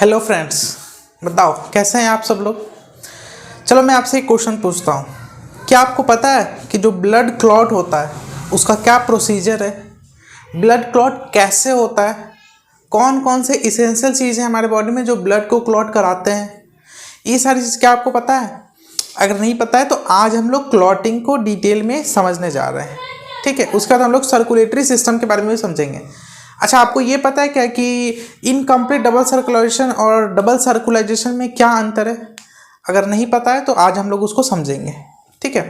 Hello friends, बताओ कैसे हैं आप सब लोग। चलो मैं आपसे एक क्वेश्चन पूछता हूँ। क्या आपको पता है कि जो ब्लड क्लॉट होता है उसका क्या प्रोसीजर है, ब्लड क्लॉट कैसे होता है, कौन कौन से इसेंशियल चीज़ें हमारे बॉडी में जो ब्लड को क्लॉट कराते हैं, ये सारी चीज़ क्या आपको पता है। अगर नहीं पता है तो आज हम लोग क्लॉटिंग को डिटेल में समझने जा रहे हैं। ठीक है, उसके बाद हम लोग सर्कुलेटरी सिस्टम के बारे में भी समझेंगे। अच्छा, आपको ये पता है क्या कि इनकम्प्लीट डबल सर्कुलेशन और डबल सर्कुलाइजेशन में क्या अंतर है। अगर नहीं पता है तो आज हम लोग उसको समझेंगे। ठीक है।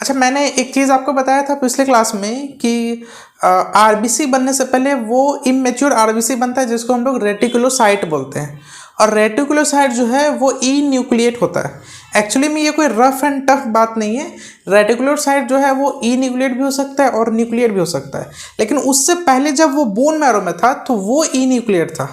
अच्छा, मैंने एक चीज़ आपको बताया था पिछले क्लास में कि आरबीसी बनने से पहले वो इमेच्योर आरबीसी बनता है जिसको हम लोग रेटिकुलोसाइट बोलते हैं, और रेटिकुलोसाइट जो है वो ई न्यूक्लिएट होता है। एक्चुअली में ये कोई रफ एंड टफ बात नहीं है। रेटिकुलोसाइट जो है वो ई न्यूक्लिएट भी हो सकता है और न्यूक्लिएट भी हो सकता है, लेकिन उससे पहले जब वो बोन मैरो में था तो वो ई न्यूक्लिएट था,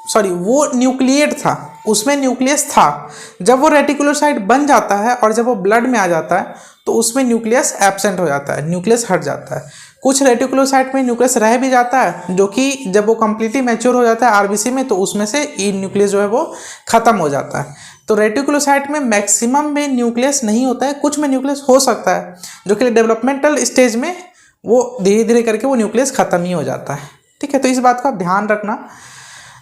सॉरी वो न्यूक्लिएट था, उसमें न्यूक्लियस था। जब वो रेटिकुलोसाइट बन जाता है और जब वो ब्लड में आ जाता है तो उसमें न्यूक्लियस एब्सेंट हो जाता है, न्यूक्लियस हट जाता है। कुछ रेटिकुलोसाइट में न्यूक्लियस रह भी जाता है, जो कि जब वो कम्प्लीटली मैच्योर हो जाता है आरबीसी में तो उसमें से ई न्यूक्लियस जो है वो खत्म हो जाता है। तो रेटिकुलोसाइट में मैक्सिमम में न्यूक्लियस नहीं होता है, कुछ में न्यूक्लियस हो सकता है, जो कि डेवलपमेंटल स्टेज में वो धीरे धीरे करके वो न्यूक्लियस खत्म ही हो जाता है। ठीक है, तो इस बात का ध्यान रखना।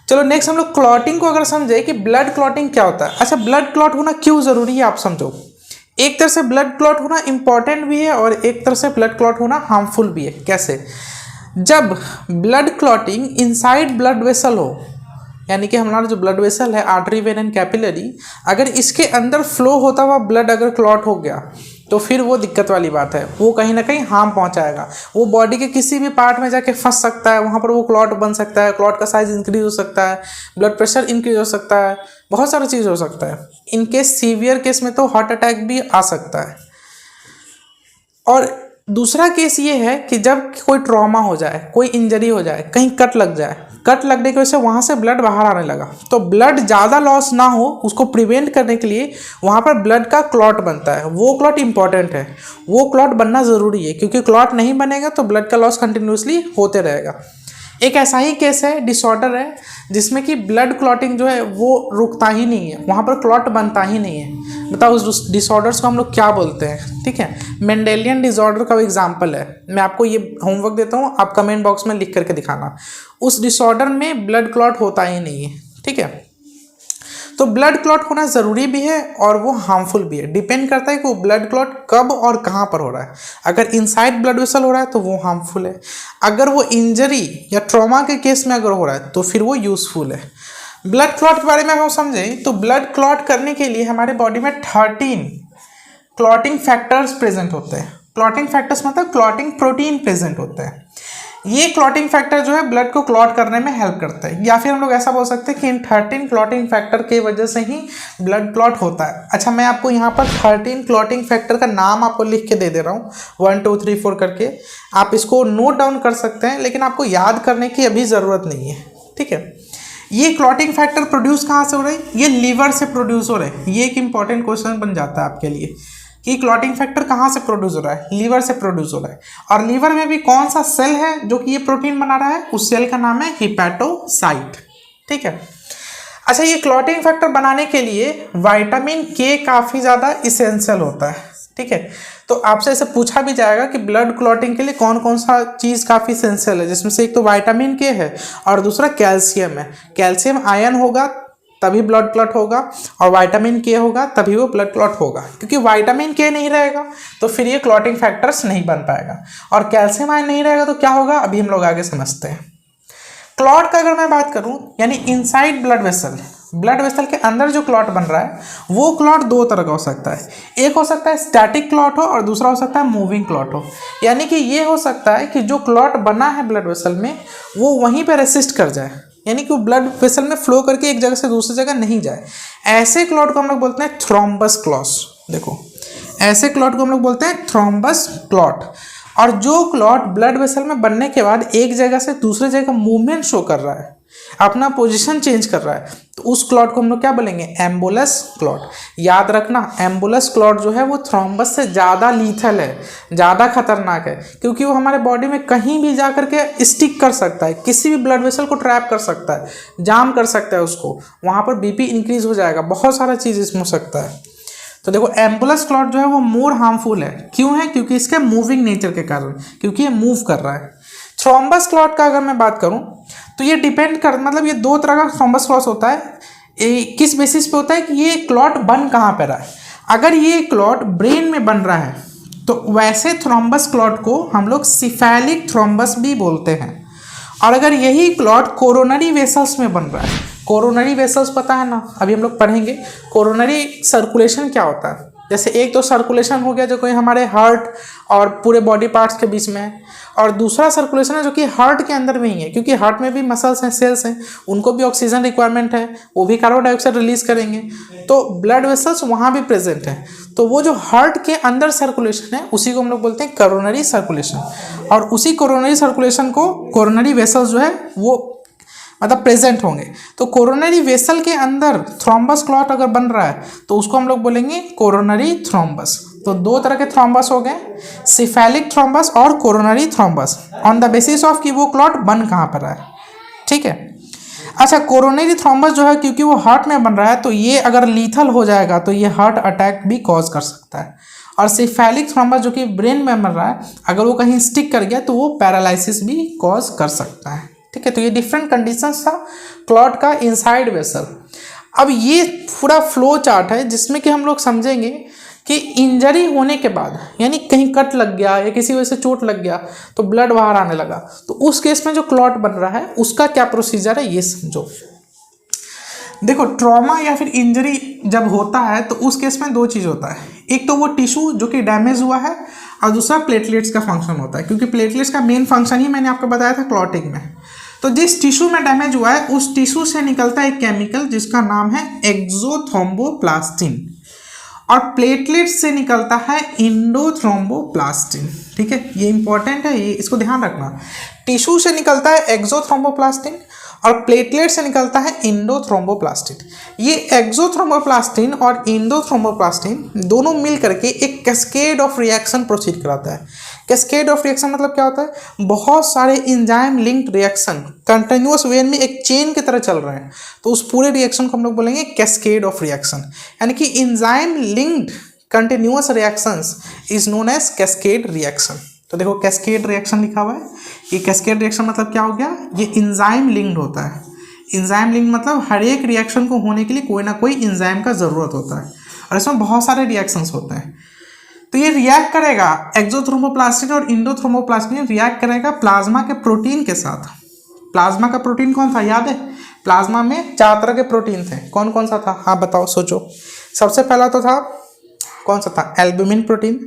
चलो नेक्स्ट हम लोग क्लॉटिंग को अगर समझे कि ब्लड क्लॉटिंग क्या होता है। अच्छा, ब्लड क्लॉट होना क्यों ज़रूरी है आप समझो। एक तरह से ब्लड क्लॉट होना इंपॉर्टेंट भी है और एक तरह से ब्लड क्लॉट होना हार्मफुल भी है। कैसे? जब blood clotting inside blood vessel हो, यानी कि हमारा जो ब्लड वेसल है आर्टरी वेन एंड कैपिलरी, अगर इसके अंदर फ्लो होता हुआ ब्लड अगर क्लॉट हो गया तो फिर वो दिक्कत वाली बात है, वो कहीं ना कहीं हार्म पहुंचाएगा। वो बॉडी के किसी भी पार्ट में जाके फंस सकता है, वहाँ पर वो क्लॉट बन सकता है, क्लॉट का साइज इंक्रीज हो सकता है, ब्लड प्रेशर इंक्रीज हो सकता है, बहुत सारी चीज़ हो सकता है। इन केस सीवियर केस में तो हार्ट अटैक भी आ सकता है। और दूसरा केस ये है कि जब कोई ट्रॉमा हो जाए, कोई इंजरी हो जाए, कहीं कट लग जाए, कट लगने की वजह से वहाँ से ब्लड बाहर आने लगा, तो ब्लड ज़्यादा लॉस ना हो उसको प्रिवेंट करने के लिए वहाँ पर ब्लड का क्लॉट बनता है। वो क्लॉट इंपॉर्टेंट है, वो क्लॉट बनना ज़रूरी है, क्योंकि क्लॉट नहीं बनेगा तो ब्लड का लॉस कंटिन्यूसली होते रहेगा। एक ऐसा ही केस है, डिसऑर्डर है, जिसमें कि ब्लड क्लॉटिंग जो है वो रुकता ही नहीं है, वहाँ पर क्लॉट बनता ही नहीं है। बताओ उस डिसऑर्डर्स को हम लोग क्या बोलते हैं। ठीक है, मेंडेलियन डिसऑर्डर का एग्जांपल है। मैं आपको ये होमवर्क देता हूँ, आप कमेंट बॉक्स में लिख करके दिखाना। उस डिसऑर्डर में ब्लड क्लॉट होता ही नहीं है। ठीक है, तो ब्लड क्लॉट होना ज़रूरी भी है और वो हार्मफुल भी है। डिपेंड करता है कि वो ब्लड क्लॉट कब और कहाँ पर हो रहा है। अगर इनसाइड ब्लड वेसल हो रहा है तो वो हार्मफुल है, अगर वो इंजरी या ट्रॉमा के केस में अगर हो रहा है तो फिर वो यूज़फुल है। ब्लड क्लॉट के बारे में हम समझें तो ब्लड क्लॉट करने के लिए हमारे बॉडी में 13 क्लॉटिंग फैक्टर्स प्रेजेंट होते हैं। क्लॉटिंग फैक्टर्स मतलब क्लॉटिंग प्रोटीन प्रेजेंट होते हैं। ये क्लॉटिंग फैक्टर जो है ब्लड को क्लॉट करने में हेल्प करता है, या फिर हम लोग ऐसा बोल सकते हैं कि इन 13 क्लॉटिंग फैक्टर की वजह से ही ब्लड क्लॉट होता है। अच्छा, मैं आपको यहाँ पर 13 क्लॉटिंग फैक्टर का नाम आपको लिख के दे दे रहा हूँ, 1 2 3 4 करके। आप इसको नोट डाउन कर सकते हैं, लेकिन आपको याद करने की अभी ज़रूरत नहीं है। ठीक है, ये क्लॉटिंग फैक्टर प्रोड्यूस कहाँ से हो रहे हैं? ये लीवर से प्रोड्यूस हो रहे हैं। ये एक इंपॉर्टेंट क्वेश्चन बन जाता है आपके लिए कि क्लॉटिंग फैक्टर कहाँ से प्रोड्यूस हो रहा है? लीवर से प्रोड्यूस हो रहा है। और लीवर में भी कौन सा सेल है जो कि ये प्रोटीन बना रहा है? उस सेल का नाम है हिपैटोसाइट। ठीक है। अच्छा, ये क्लॉटिंग फैक्टर बनाने के लिए विटामिन के काफ़ी ज़्यादा इसेंशियल होता है। ठीक है, तो आपसे ऐसे पूछा भी जाएगा कि ब्लड क्लॉटिंग के लिए कौन कौन सा चीज़ काफ़ी इसेंशियल है, जिसमें से एक तो विटामिन के है और दूसरा कैल्शियम है। कैल्शियम आयन होगा तभी ब्लड क्लॉट होगा, और विटामिन के होगा तभी वो ब्लड क्लॉट होगा। क्योंकि विटामिन के नहीं रहेगा तो फिर ये क्लॉटिंग फैक्टर्स नहीं बन पाएगा, और कैल्शियम आयन नहीं रहेगा तो क्या होगा अभी हम लोग आगे समझते हैं। क्लॉट का अगर मैं बात करूं, यानी inside blood vessel, blood vessel के अंदर जो क्लॉट बन रहा है वो क्लॉट दो तरह का हो सकता है। एक हो सकता है स्टैटिक क्लॉट हो और दूसरा हो सकता है मूविंग क्लॉट हो। यानी कि ये हो सकता है कि जो क्लॉट बना है ब्लड वेसल में वो वहीं पर रेसिस्ट कर जाए, यानी कि वो ब्लड वेसल में फ्लो करके एक जगह से दूसरी जगह नहीं जाए। ऐसे क्लॉट को हम लोग बोलते हैं थ्रोम्बस क्लॉट्स। देखो, ऐसे क्लॉट को हम लोग बोलते हैं थ्रोम्बस क्लॉट। और जो क्लॉट ब्लड वेसल में बनने के बाद एक जगह से दूसरी जगह मूवमेंट शो कर रहा है, अपना पोजीशन चेंज कर रहा है, तो उस क्लॉट को हम लोग क्या बोलेंगे, एम्बुलस क्लॉट। याद रखना एम्बुलस क्लॉट जो है वो थ्रोम्बस से ज़्यादा लीथल है, ज़्यादा खतरनाक है, क्योंकि वो हमारे बॉडी में कहीं भी जा करके स्टिक कर सकता है, किसी भी ब्लड वेसल को ट्रैप कर सकता है, जाम कर सकता है उसको, वहाँ पर बीपी इंक्रीज हो जाएगा, बहुत सारा चीज़ इसमें हो सकता है। तो देखो एम्बुलस क्लॉट जो है वो मोर हार्मफुल है, क्यों है, क्योंकि इसके मूविंग नेचर के कारण, क्योंकि ये मूव कर रहा है। थ्रोम्बस क्लॉट का अगर मैं बात करूं तो ये डिपेंड कर, मतलब ये दो तरह का थ्रोम्बस क्लॉट होता है। किस बेसिस पे होता है कि ये क्लॉट बन कहाँ पर रहा है। अगर ये क्लॉट ब्रेन में बन रहा है तो वैसे थ्रोम्बस क्लॉट को हम लोग सिफेलिक थ्रोम्बस भी बोलते हैं। और अगर यही क्लॉट कोरोनरी वेसल्स में बन रहा है, कोरोनरी वेसल्स पता है ना, अभी हम लोग पढ़ेंगे कोरोनरी सर्कुलेशन क्या होता है। जैसे एक तो सर्कुलेशन हो गया जो कोई हमारे हार्ट और पूरे बॉडी पार्ट्स के बीच में है, और दूसरा सर्कुलेशन है जो कि हार्ट के अंदर में ही है, क्योंकि हार्ट में भी मसल्स हैं, सेल्स हैं, उनको भी ऑक्सीजन रिक्वायरमेंट है, वो भी कार्बन डाइऑक्साइड रिलीज करेंगे, तो ब्लड वेसल्स वहाँ भी प्रेजेंट है। तो वो जो हार्ट के अंदर सर्कुलेशन है उसी को हम लोग बोलते हैं कोरोनरी सर्कुलेशन, और उसी कोरोनरी सर्कुलेशन को कोरोनरी वेसल्स जो है वो मतलब प्रेजेंट होंगे। तो कोरोनरी वेसल के अंदर थ्रोम्बस क्लॉट अगर बन रहा है तो उसको हम लोग बोलेंगे कोरोनरी थ्रोम्बस। तो दो तरह के थ्रोम्बस हो गए, सिफेलिक थ्रोम्बस और coronary thrombus, on the basis of कि वो क्लॉट बन कहाँ पर रहा है। ठीक है, अच्छा कोरोनरी थ्रोम्बस जो है क्योंकि वो हार्ट में बन रहा है तो ये अगर लीथल हो जाएगा तो ये हार्ट अटैक भी कॉज कर सकता है। और सिफेलिक थ्रोम्बस जो कि ब्रेन में बन रहा है अगर वो कहीं स्टिक कर गया तो वो पैरालिसिस भी कॉज कर सकता है। ठीक है, तो ये डिफरेंट कंडीशंस था क्लॉट का इनसाइड वेसल। अब ये पूरा फ्लो चार्ट है जिसमें कि हम लोग समझेंगे कि इंजरी होने के बाद, यानी कहीं कट लग गया या किसी वजह से चोट लग गया तो ब्लड बाहर आने लगा, तो उस केस में जो क्लॉट बन रहा है उसका क्या प्रोसीजर है ये समझो। देखो ट्रॉमा या फिर इंजरी जब होता है तो उस केस में दो चीज़ होता है, एक तो वो टिश्यू जो कि डैमेज हुआ है और दूसरा प्लेटलेट्स का फंक्शन होता है, क्योंकि प्लेटलेट्स का मेन फंक्शन ही मैंने आपको बताया था क्लॉटिंग में। तो जिस टिश्यू में डैमेज हुआ है उस टिश्यू से निकलता है एक केमिकल जिसका नाम है एक्सोथ्रोम्बोप्लास्टिन, और प्लेटलेट से निकलता है इंडोथ्रोम्बोप्लास्टिन। ठीक है, ये इंपॉर्टेंट है, ये इसको ध्यान रखना। टिश्यू से निकलता है एक्सोथ्रोम्बोप्लास्टिन और प्लेटलेट से निकलता है इंडोथ्रोम्बोप्लास्टिन। ये एक्सोथ्रोम्बोप्लास्टिन और इंडोथ्रोम्बोप्लास्टिन दोनों मिल करके एक कैस्केड ऑफ रिएक्शन प्रोसीड कराता है। कैस्केड ऑफ रिएक्शन मतलब क्या होता है, बहुत सारे एंजाइम लिंक्ड रिएक्शन कंटिन्यूअस वे में एक चेन की तरह चल रहे हैं, तो उस पूरे रिएक्शन को हम लोग बोलेंगे कैस्केड ऑफ रिएक्शन, यानी कि enzyme linked continuous reactions is known as cascade reaction. तो देखो कैस्केड रिएक्शन लिखा हुआ है, ये कैस्केड रिएक्शन मतलब क्या हो गया, ये एंजाइम लिंक्ड होता है। एंजाइम लिंक मतलब हर एक रिएक्शन को होने के लिए कोई ना कोई एंजाइम का ज़रूरत होता है, और इसमें बहुत सारे रिएक्शंस होते हैं। तो ये रिएक्ट करेगा, एक्सोथ्रोम्बोप्लास्टिन और इंडोथ्रोम्बोप्लास्टिन रिएक्ट करेगा प्लाज्मा के प्रोटीन के साथ। प्लाज्मा का प्रोटीन कौन था याद है, प्लाज्मा में 4 तरह के प्रोटीन थे, कौन कौन सा था आप बताओ सोचो। सबसे पहला तो था कौन सा था, एल्ब्यूमिन प्रोटीन,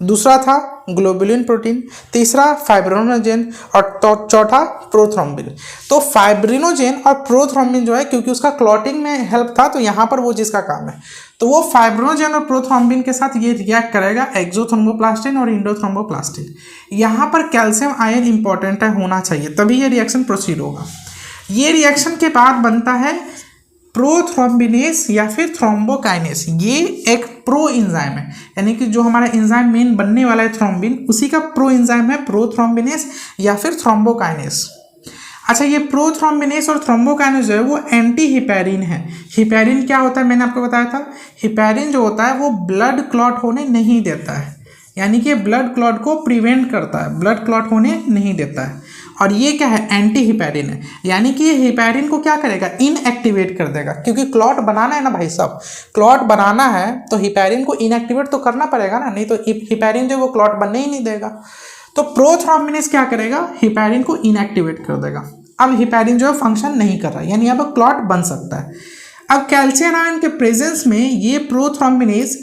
दूसरा था ग्लोबुलिन प्रोटीन, तीसरा फाइब्रिनोजेन और चौथा प्रोथ्रोम्बिन। तो फाइब्रिनोजेन और प्रोथ्रोम्बिन जो है क्योंकि उसका क्लॉटिंग में हेल्प था तो यहाँ पर वो जिसका काम है, तो वो फाइब्रिनोजेन और प्रोथ्रोम्बिन के साथ ये रिएक्ट करेगा एक्सोथ्रोम्बोप्लास्टिन और इंडोथ्रोम्बोप्लास्टिन। यहाँ पर कैल्शियम आयन इंपॉर्टेंट है, होना चाहिए, तभी ये रिएक्शन प्रोसीड होगा। ये रिएक्शन के बाद बनता है प्रोथ्रोम्बिनेस या फिर थ्रोम्बोकाइनेस। ये एक प्रो एंजाइम है, यानी कि जो हमारा एंजाइम मेन बनने वाला है थ्रोम्बिन, उसी का प्रो एंजाइम है प्रोथ्रोम्बिनेस या फिर थ्रोम्बोकाइनेस। अच्छा ये प्रोथ्रोम्बिनेस और थ्रोम्बोकाइनेस जो है वो एंटी हिपैरिन है। हिपैरिन क्या होता है मैंने आपको बताया था, हिपैरिन जो होता है वो ब्लड क्लॉट होने नहीं देता है, यानी कि ब्लड क्लॉट को प्रिवेंट करता है, ब्लड क्लॉट होने नहीं देता है। और ये क्या है, एंटी हिपैरिन है, यानी कि ये हिपैरिन को क्या करेगा, इनएक्टिवेट कर देगा, क्योंकि क्लॉट बनाना है ना भाई साहब, क्लॉट बनाना है तो हिपैरिन को इनएक्टिवेट तो करना पड़ेगा ना, नहीं तो हिपैरिन जो वो क्लॉट बनने ही नहीं देगा। तो प्रोथ्रोम्बिनेस क्या करेगा, हिपैरिन को इनएक्टिवेट कर देगा। अब हिपैरिन जो है फंक्शन नहीं कर रहा है, यानी अब क्लॉट बन सकता है। अब कैल्शियम आयन के प्रेजेंस में ये प्रोथ्रोम्बिनेस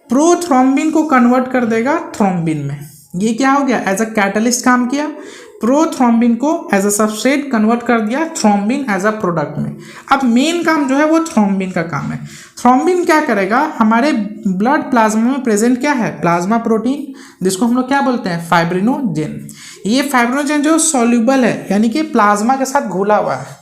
प्रोथ्रोम्बिन को कन्वर्ट कर देगा थ्रोम्बिन में। ये क्या हो गया, एज अ कैटलिस्ट काम किया, प्रोथ्रोम्बिन को एज अ सबस्ट्रेट कन्वर्ट कर दिया थ्रोम्बिन एज अ प्रोडक्ट में। अब मेन काम जो है वो थ्रोम्बिन का काम है। थ्रोम्बिन क्या करेगा, हमारे ब्लड प्लाज्मा में प्रेजेंट क्या है, प्लाज्मा प्रोटीन, जिसको हम लोग क्या बोलते हैं, फाइब्रिनोजेन। ये फाइब्रिनोजेन जो सॉल्यूबल है, यानी कि प्लाज्मा के साथ घुला हुआ है,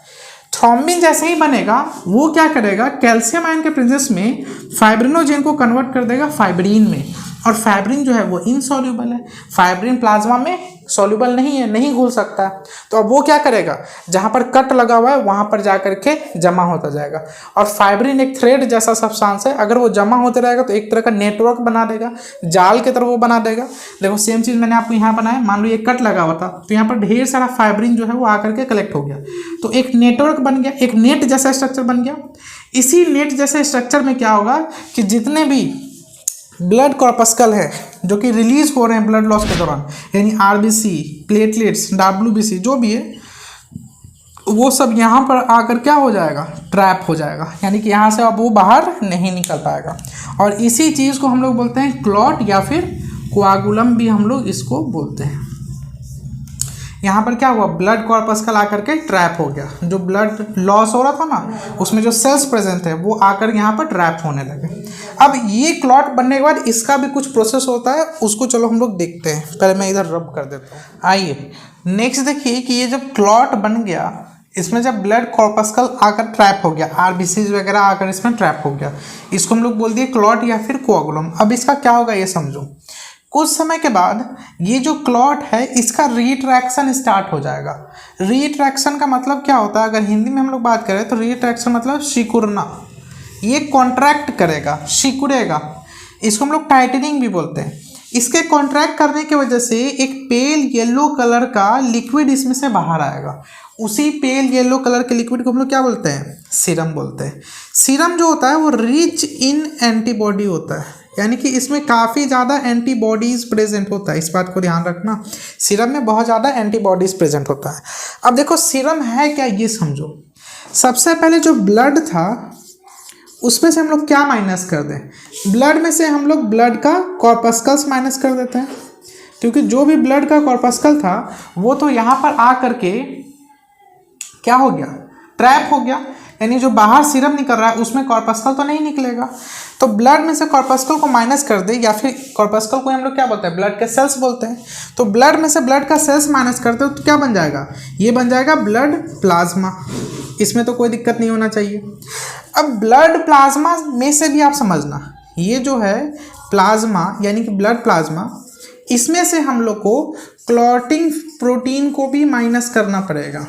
थ्रोम्बिन जैसे ही बनेगा वो क्या करेगा, कैल्शियम आयन के प्रेजेंस में फाइब्रिनोजेन को कन्वर्ट कर देगा फाइब्रिन में, और फाइब्रिन जो है वो इनसॉल्युबल है, फाइब्रिन प्लाज्मा में सॉल्युबल नहीं है, नहीं घुल सकता। तो अब वो क्या करेगा, जहाँ पर कट लगा हुआ है वहाँ पर जा करके जमा होता जाएगा। और फाइब्रिन एक थ्रेड जैसा सब्सटेंस है, अगर वो जमा होते रहेगा तो एक तरह का नेटवर्क बना देगा, जाल की तरह वो बना देगा। देखो सेम चीज़ मैंने आपको यहाँ बनाया, मान लो ये कट लगा हुआ था तो यहाँ पर ढेर सारा फाइब्रिन जो है वो आकर के कलेक्ट हो गया, तो एक नेटवर्क बन गया, एक नेट जैसा स्ट्रक्चर बन गया। इसी नेट जैसे स्ट्रक्चर में क्या होगा कि जितने भी ब्लड कॉर्पस्कल है जो कि रिलीज हो रहे हैं ब्लड लॉस के दौरान, यानी आरबीसी, प्लेटलेट्स, डब्ल्यूबीसी जो भी है, वो सब यहाँ पर आकर क्या हो जाएगा, ट्रैप हो जाएगा, यानी कि यहाँ से अब वो बाहर नहीं निकल पाएगा। और इसी चीज़ को हम लोग बोलते हैं क्लॉट या फिर कोआगुलम भी हम लोग इसको बोलते हैं। यहाँ पर क्या हुआ, ब्लड कॉर्पस्कल आकर के ट्रैप हो गया, जो ब्लड लॉस हो रहा था ना उसमें जो सेल्स प्रेजेंट है वो आकर यहाँ पर ट्रैप होने लगे। अब ये क्लॉट बनने के बाद इसका भी कुछ प्रोसेस होता है, उसको चलो हम लोग देखते हैं। पहले मैं इधर रब कर देता हूँ। आइए नेक्स्ट देखिए कि ये जब क्लॉट बन गया, इसमें जब ब्लड कॉर्पस्कल आकर ट्रैप हो गया, आरबीसीज वगैरह आकर इसमें ट्रैप हो गया, इसको हम लोग बोल दिए क्लॉट या फिर कोआगुलम। अब इसका क्या होगा ये समझो, कुछ समय के बाद ये जो क्लॉट है इसका रीट्रैक्शन स्टार्ट हो जाएगा। रीट्रैक्शन का मतलब क्या होता है, अगर हिंदी में हम लोग बात करें तो रीट्रैक्शन मतलब सिकुड़ना, ये कॉन्ट्रैक्ट करेगा, सिकुड़ेगा, इसको हम लोग टाइटनिंग भी बोलते हैं। इसके कॉन्ट्रैक्ट करने की वजह से एक पेल येलो कलर का लिक्विड इसमें से बाहर आएगा। उसी पेल येलो कलर के लिक्विड को हम लोग क्या बोलते हैं, सीरम बोलते हैं। सीरम जो होता है वो रिच इन एंटीबॉडी होता है, यानी कि इसमें काफ़ी ज़्यादा एंटीबॉडीज़ प्रेजेंट होता है, इस बात को ध्यान रखना, सीरम में बहुत ज़्यादा एंटीबॉडीज़ प्रेजेंट होता है। अब देखो सीरम है क्या ये समझो। सबसे पहले जो ब्लड था उसमें से हम लोग क्या माइनस कर दें, ब्लड में से हम लोग ब्लड का कॉर्पस्कल्स माइनस कर देते हैं, क्योंकि जो भी ब्लड का कॉर्पस्कल था वो तो यहाँ पर आ करके क्या हो गया, ट्रैप हो गया, यानी जो बाहर सीरम निकल रहा है उसमें कॉर्पस्कल तो नहीं निकलेगा। तो ब्लड में से कॉर्पस्कल को माइनस कर दे, या फिर कॉर्पस्कल को हम लोग क्या बोलते हैं, ब्लड के सेल्स बोलते हैं। तो ब्लड में से ब्लड का सेल्स माइनस करते हो तो क्या बन जाएगा, ये बन जाएगा ब्लड प्लाज्मा। इसमें तो कोई दिक्कत नहीं होना चाहिए। अब ब्लड प्लाज्मा में से भी आप समझना, ये जो है प्लाज्मा यानी कि ब्लड प्लाज्मा, इसमें से हम लोग को क्लॉटिंग प्रोटीन को भी माइनस करना पड़ेगा।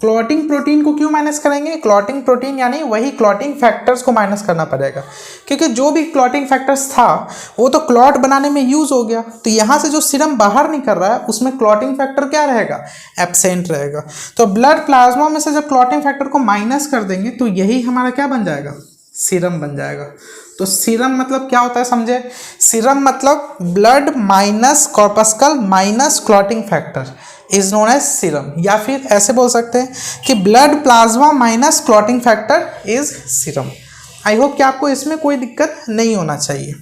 क्लॉटिंग प्रोटीन को क्यों माइनस करेंगे, क्लॉटिंग प्रोटीन यानी वही क्लॉटिंग फैक्टर्स को माइनस करना पड़ेगा, क्योंकि जो भी क्लॉटिंग फैक्टर्स था वो तो क्लॉट बनाने में यूज़ हो गया। तो यहाँ से जो सीरम बाहर निकल रहा है उसमें क्लॉटिंग फैक्टर क्या रहेगा, एब्सेंट रहेगा। तो ब्लड प्लाज्मा में से जब क्लॉटिंग फैक्टर को माइनस कर देंगे तो यही हमारा क्या बन जाएगा, सीरम बन जाएगा। तो सीरम मतलब क्या होता है समझे, सीरम मतलब blood minus corpuscle minus clotting factor is known as serum, या फिर ऐसे बोल सकते हैं कि blood plasma minus clotting factor is serum. I hope कि आपको इसमें कोई दिक्कत नहीं होना चाहिए।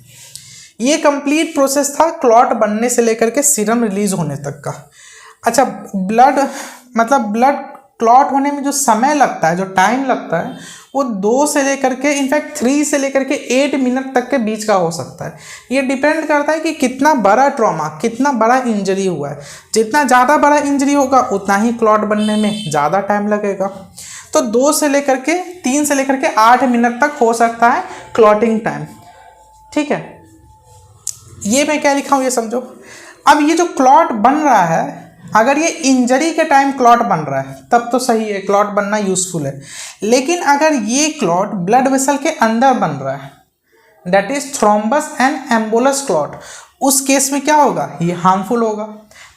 ये कंप्लीट प्रोसेस था क्लॉट बनने से लेकर के सीरम रिलीज होने तक का। अच्छा, ब्लड मतलब ब्लड क्लॉट होने में जो समय लगता है, जो टाइम लगता है, वो 2 से लेकर के इनफैक्ट 3 से लेकर के 8 मिनट तक के बीच का हो सकता है। ये डिपेंड करता है कि कितना बड़ा ट्रॉमा, कितना बड़ा इंजरी हुआ है। जितना ज़्यादा बड़ा इंजरी होगा उतना ही क्लॉट बनने में ज़्यादा टाइम लगेगा। तो 2 से लेकर के 3 से लेकर के 8 मिनट तक हो सकता है क्लॉटिंग टाइम। ठीक है, ये मैं क्या लिखा हूँ ये समझो। अब ये जो क्लॉट बन रहा है, अगर ये इंजरी के टाइम क्लॉट बन रहा है तब तो सही है, क्लॉट बनना यूजफुल है। लेकिन अगर ये क्लॉट ब्लड वेसल के अंदर बन रहा है, that is thrombus and embolus clot, उस केस में क्या होगा, ये हार्मफुल होगा।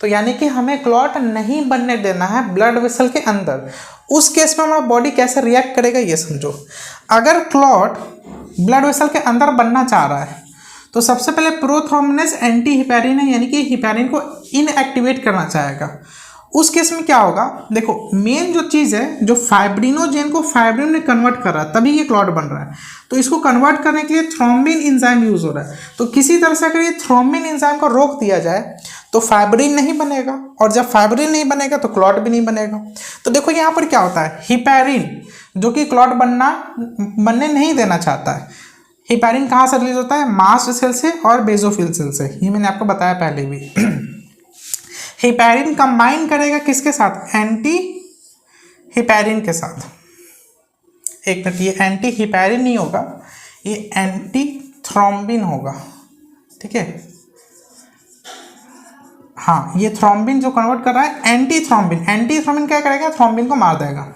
तो यानी कि हमें क्लॉट नहीं बनने देना है ब्लड वेसल के अंदर। उस केस में हमारा बॉडी कैसे रिएक्ट करेगा ये समझो। अगर क्लॉट ब्लड वेसल के अंदर बनना चाह रहा है तो सबसे पहले प्रोथ्रोम्बेनेस एंटी हिपैरिन है, यानी कि हिपैरिन को इनएक्टिवेट करना चाहेगा। उस केस में क्या होगा, देखो मेन जो चीज़ है, जो फाइब्रिनोजेन को फाइब्रिन में कन्वर्ट कर रहा है तभी ये क्लॉट बन रहा है। तो इसको कन्वर्ट करने के लिए थ्रोम्बिन एंजाइम यूज़ हो रहा है। तो किसी तरह से अगर ये थ्रोम्बिन एंजाइम को रोक दिया जाए तो फाइब्रिन नहीं बनेगा, और जब फाइब्रिन नहीं बनेगा तो क्लॉट भी नहीं बनेगा। तो देखो यहाँ पर क्या होता है, हिपैरिन जो कि क्लॉट बनने नहीं देना चाहता है। हिपैरिन कहाँ से रिलीज होता है, मास्ट सेल से और बेसोफिल सेल से, ये मैंने आपको बताया पहले भी। हिपैरिन कंबाइन करेगा किसके साथ, एंटी हिपैरिन के साथ। एक मिनट, ये एंटी हिपैरिन नहीं होगा, ये एंटी थ्रोम्बिन होगा, ठीक है। हाँ, ये थ्रोम्बिन जो कन्वर्ट कर रहा है एंटी थ्रोम्बिन, एंटी थ्रोम्बिन क्या करेगा, थ्रोम्बिन को मार देगा।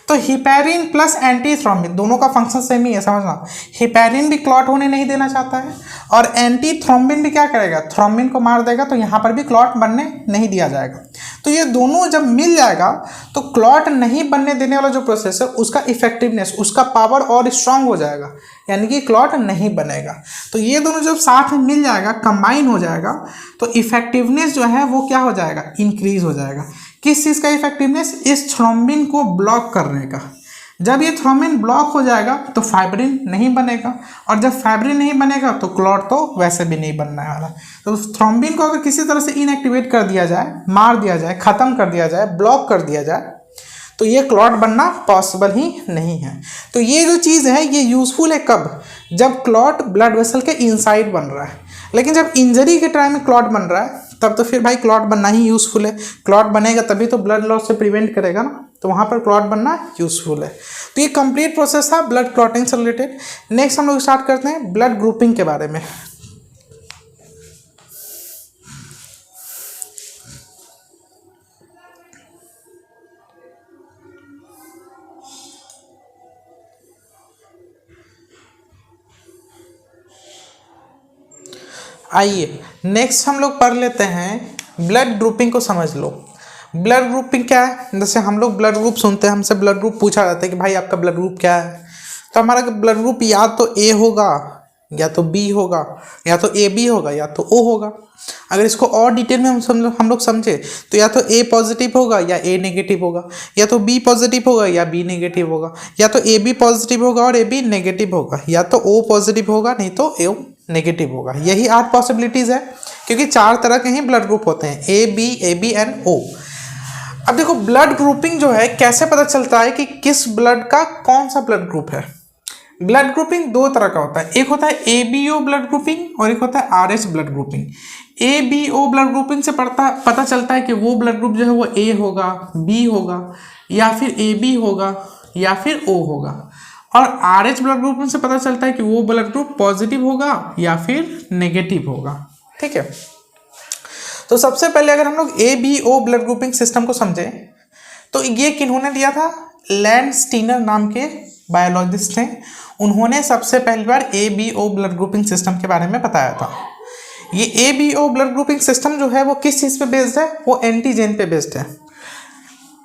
तो हिपैरिन प्लस एंटी थ्रोम्बिन दोनों का फंक्शन सेम ही है, समझना। हिपैरिन भी क्लॉट होने नहीं देना चाहता है और एंटी थ्रोम्बिन भी क्या करेगा, थ्रोम्बिन को मार देगा, तो यहाँ पर भी क्लॉट बनने नहीं दिया जाएगा। तो ये दोनों जब मिल जाएगा तो क्लॉट नहीं बनने देने वाला जो प्रोसेस है उसका इफेक्टिवनेस, उसका पावर और स्ट्रांग हो जाएगा, यानी कि क्लॉट नहीं बनेगा। तो ये दोनों जब साथ में मिल जाएगा, कंबाइन हो जाएगा, तो इफेक्टिवनेस जो है वो क्या हो जाएगा, इंक्रीज हो जाएगा। किस चीज़ का इफेक्टिवनेस, इस थ्रोम्बिन को ब्लॉक करने का। जब ये थ्रोम्बिन ब्लॉक हो जाएगा तो फाइब्रिन नहीं बनेगा, और जब फाइब्रिन नहीं बनेगा तो क्लॉट तो वैसे भी नहीं बनने वाला। तो थ्रोम्बिन को अगर किसी तरह से इनएक्टिवेट कर दिया जाए, मार दिया जाए, ख़त्म कर दिया जाए, ब्लॉक कर दिया जाए, तो ये क्लॉट बनना पॉसिबल ही नहीं है। तो ये जो चीज़ है ये यूज़फुल है कब, जब क्लॉट ब्लड वेसल के इनसाइड बन रहा है। लेकिन जब इंजरी के टाइम में क्लॉट बन रहा है तब तो फिर भाई क्लॉट बनना ही यूज़फुल है। क्लॉट बनेगा तभी तो ब्लड लॉस से प्रिवेंट करेगा ना, तो वहाँ पर क्लॉट बनना यूज़फुल है। तो ये कंप्लीट प्रोसेस था ब्लड क्लॉटिंग से रिलेटेड। नेक्स्ट हम लोग स्टार्ट करते हैं ब्लड ग्रुपिंग के बारे में। आइए नेक्स्ट हम लोग पढ़ लेते हैं ब्लड ग्रुपिंग को समझ लो। ब्लड ग्रुपिंग क्या है, जैसे हम लोग ब्लड ग्रुप सुनते हैं, हमसे ब्लड ग्रुप पूछा जाता है कि भाई आपका ब्लड ग्रुप क्या है, तो हमारा ब्लड ग्रुप या तो ए होगा या तो बी होगा या तो ए बी होगा या तो ओ होगा। अगर इसको और डिटेल में हम लोग समझे तो या तो ए पॉजिटिव होगा या ए नेगेटिव होगा, या तो बी पॉजिटिव होगा या बी नेगेटिव होगा, या तो ए बी पॉजिटिव होगा और ए बी नेगेटिव होगा, या तो ओ पॉजिटिव होगा नहीं तो ए नेगेटिव होगा। यही 8 पॉसिबिलिटीज़ है, क्योंकि 4 तरह के ही ब्लड ग्रुप होते हैं, ए बी एंड ओ। अब देखो ब्लड ग्रुपिंग जो है कैसे पता चलता है कि किस ब्लड का कौन सा ब्लड ग्रुप है। ब्लड ग्रुपिंग 2 तरह का होता है, एक होता है ABO ब्लड ग्रुपिंग और एक होता है RH blood grouping. ABO blood grouping से पता चलता है कि वो ब्लड ग्रुप जो है वो A होगा, B होगा, या फिर AB होगा या फिर O होगा। और RH ब्लड ग्रुपिंग से पता चलता है कि वो ब्लड ग्रुप पॉजिटिव होगा या फिर नेगेटिव होगा, ठीक है। तो सबसे पहले अगर हम लोग ABO ब्लड ग्रुपिंग सिस्टम को समझें तो ये किन्होंने दिया था, लैंड स्टीनर नाम के बायोलॉजिस्ट थे। उन्होंने सबसे पहली बार ABO ब्लड ग्रुपिंग सिस्टम के बारे में बताया था। ये ABO ब्लड ग्रुपिंग सिस्टम जो है वो किस चीज़ पे बेस्ड है, वो एंटीजन पे बेस्ड है।